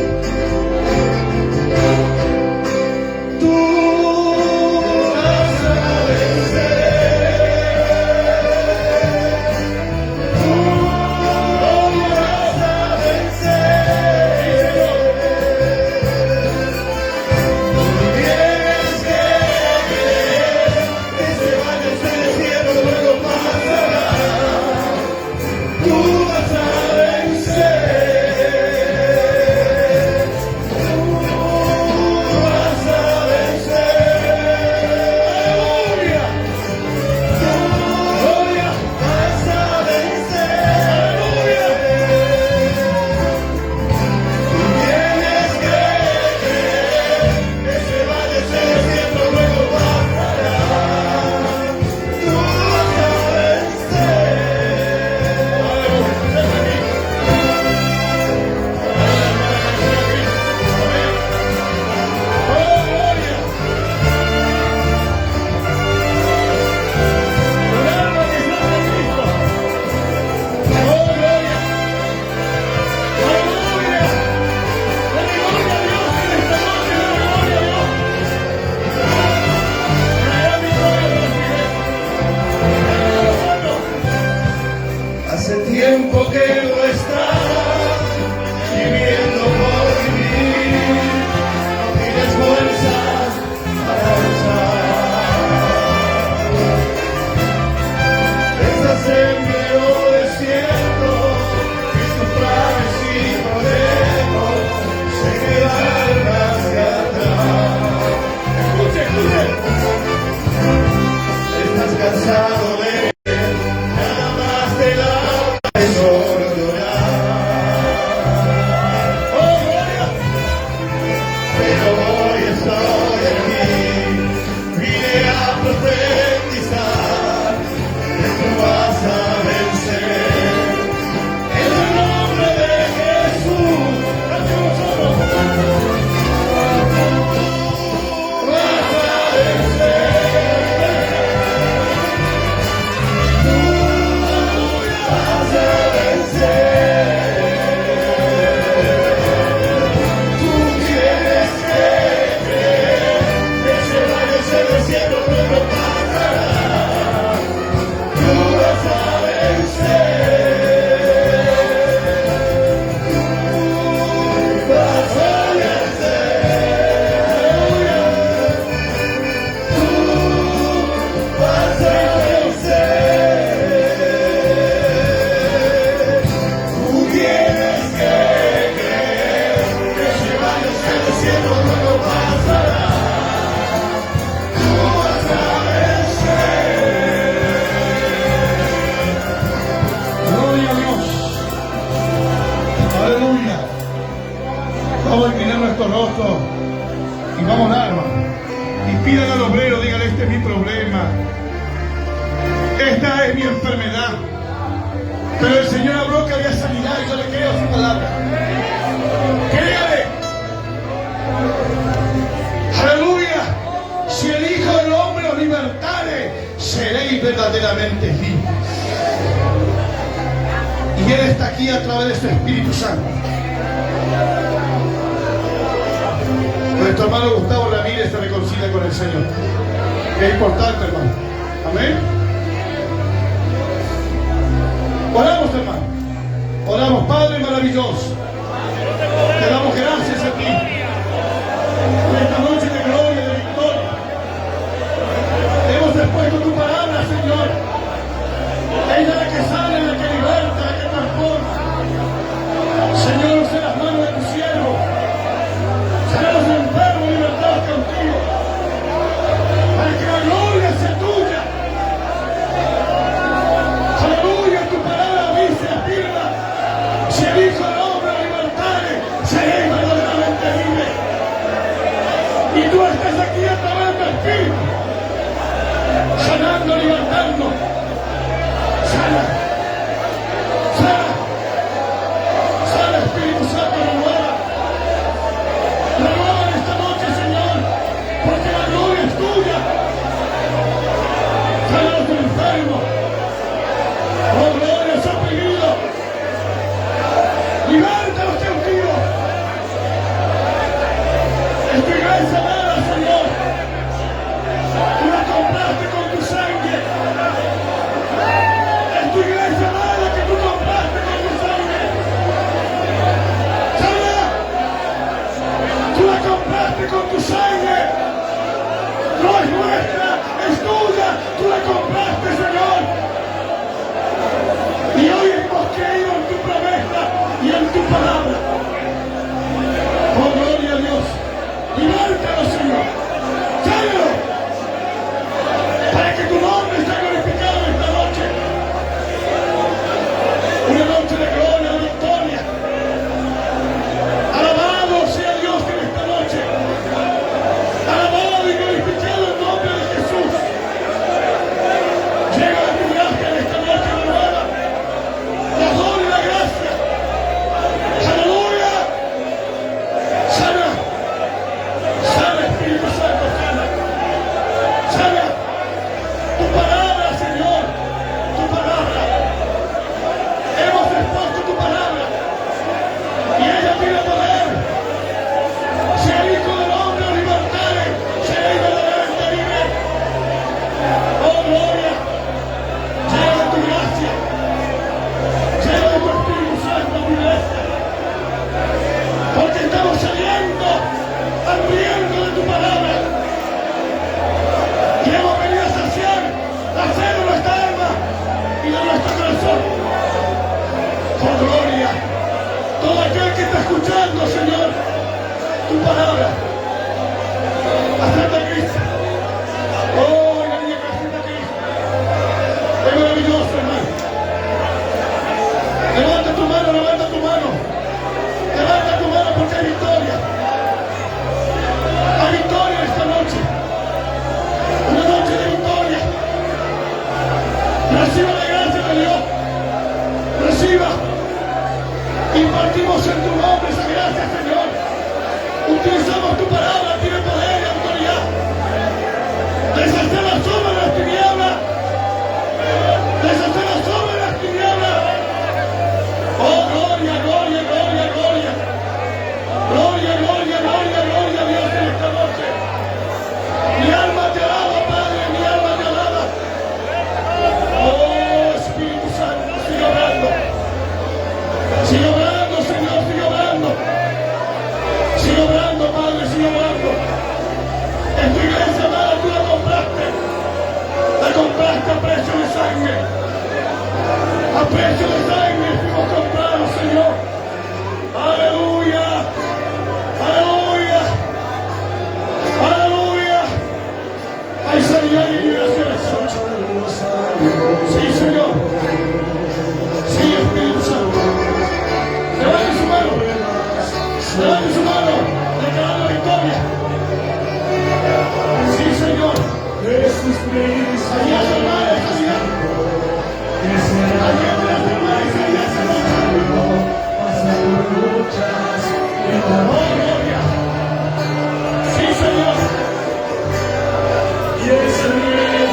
Vamos a inclinar nuestro rostro y vamos a orar, hermano. Y pidan al obrero, díganle, este es mi problema. Esta es mi enfermedad. Pero el Señor habló que había sanidad y yo le creo su palabra. Créale. Aleluya. Si el Hijo del Hombre os libertare, seréis verdaderamente libres. Y Él está aquí a través de su Espíritu Santo. Nuestro hermano Gustavo Ramírez se reconcilia con el Señor. Es importante, hermano. Amén. Oramos, hermano. Oramos, Padre maravilloso. Te damos gracias a ti por esta noche de gloria y de victoria. Hemos expuesto tu palabra, Señor. Ella es la que sale, la que liberta, la que transforma. Señor, usa las manos de tu siervo. Seremos enfermos, libertados contigo. Para que la gloria sea tuya. Aleluya, tu palabra dice, afirma. Si el Hijo del Hombre lo libertare, seréis verdaderamente libres. Y tú estás aquí a través del Espíritu, sanando, libertando. Sana, sana, sana, Espíritu Santo, renueva. Renueva en esta noche, Señor, porque la gloria es tuya. Sana a los enfermos. Oh, gloria a su apellido. Liberta a los cautivos. Es tu iglesia amada, Señor. Tú la compraste con tu sangre. Es tu iglesia amada que tú compraste con tu sangre. ¡Sana! Tú la compraste con tu sangre. No es nuestra, es tuya. Tú la compraste, Señor. Y hoy hemos creído en tu promesa y en tu palabra. Oh, gloria a Dios. Libértalo, Señor. Sálvalo. Para que tu nombre sea glorificado esta noche. Una noche de gloria, de victoria. Alabado sea Dios en esta noche. Alabado y glorificado el nombre de Jesús. Llega a tu gracia en esta noche renovada. La gloria y la gracia. Aleluya. Sana. Sana, Espíritu Santo, sana. Sana. Tu palabra, Señor. Tu palabra. Hemos expuesto tu palabra. Y ella tiene poder. Si el Hijo del Hombre os libertare, seréis verdaderamente libres. Oh, gloria. Llega tu gracia. Llega tu Espíritu Santo a tu iglesia. Porque estamos saliendo, hambriento de tu palabra. Y hemos venido a saciar la sed de nuestra alma y de nuestro corazón. Por gloria. Todo aquel que está escuchando, Señor, tu palabra. Acepta a Cristo. Oh, la niña que acepta a Cristo. Es maravilloso, hermano. Levanta tu mano, levanta tu mano. Levanta tu mano porque hay victoria. Hay victoria esta noche. Una noche de victoria. Reciba la gracia de Dios. Reciba. Impartimos en tu nombre esa gracia, Señor. Utilizamos tu palabra, tiene poder y autoridad. Deshacer las obras de las tinieblas. Deshacer las obras de las tinieblas. Oh, gloria, gloria, gloria, gloria. Gloria, gloria, gloria, gloria a Dios en esta noche. Mi alma te alaba, Padre, mi alma te alaba. Oh, Espíritu Santo, sigue obrando. Sigue obrando, Señor, sigue obrando. Sigue obrando, Padre, sigue obrando. En tu iglesia, amada, tú la compraste. La compraste a precio de sangre. A precio de sangre fuimos comprados, Señor. Aleluya. Aleluya. Aleluya. Hay sanidad y liberación. Sí, Señor. Sí, Espíritu Santo. Levante su mano. Levante su mano. Declarando victoria. Sí, Señor. Allá hermana, sanidad. Allá hermana, sanidad. Oh, gloria. Sí, Señor. Y es el medio de las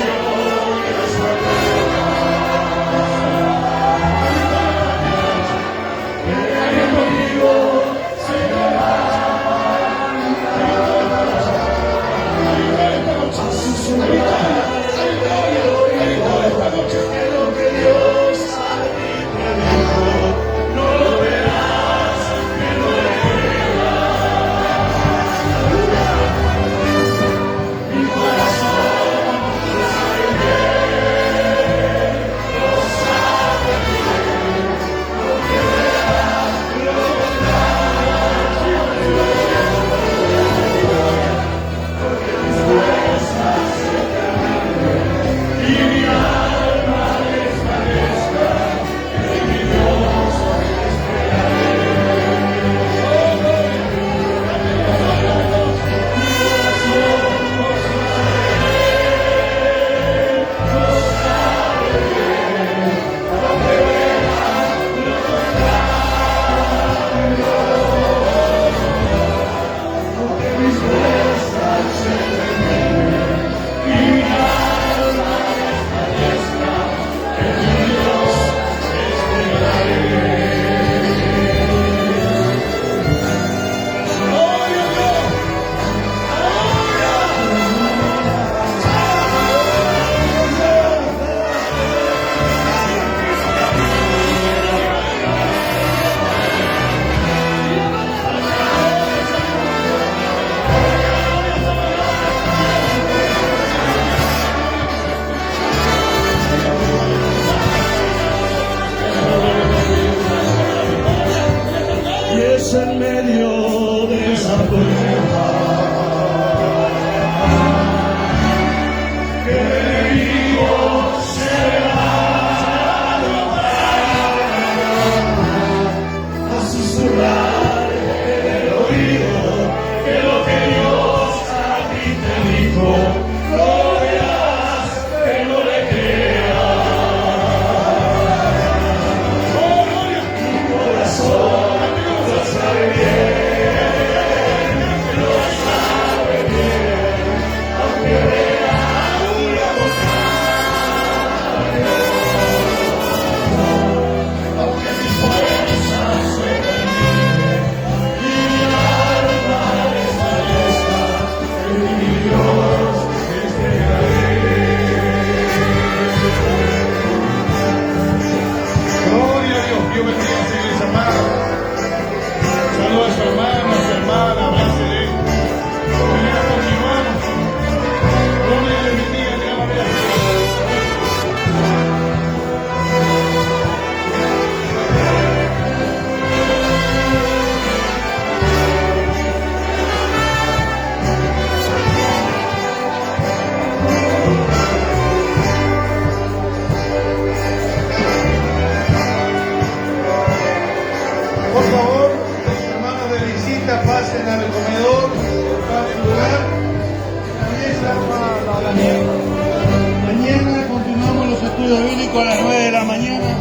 domingo a las 9 de la mañana.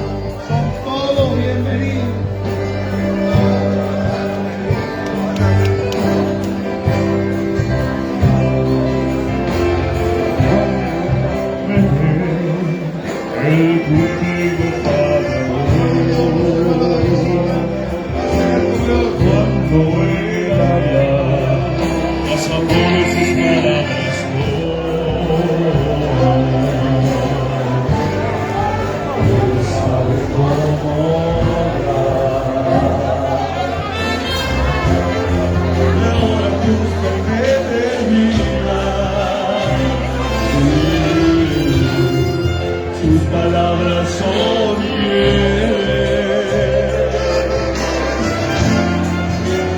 Son todos bienvenidos. El cultivo para cuando Él habla, pasa por sus palabras. Él sabe cómo hablar. Ahora busca que termina. Sus palabras son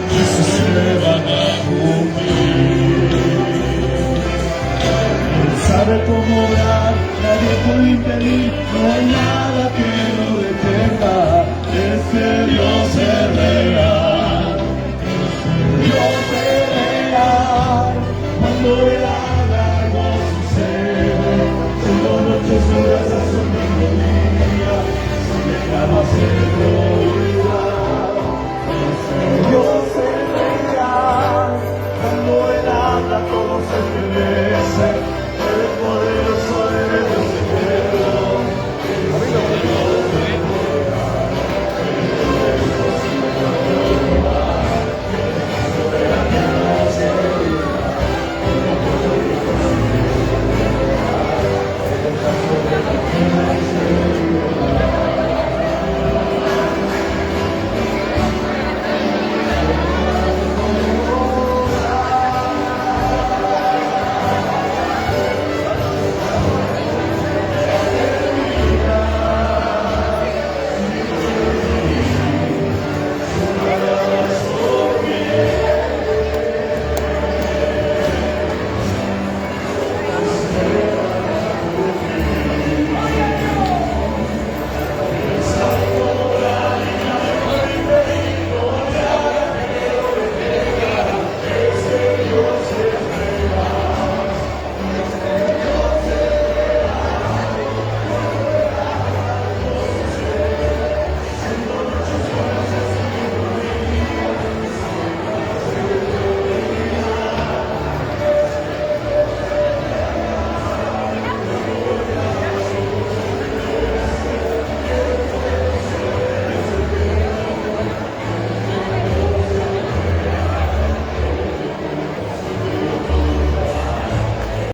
y se van a cumplir. Él sabe cómo obrar, nadie puede impedir, no hay nada.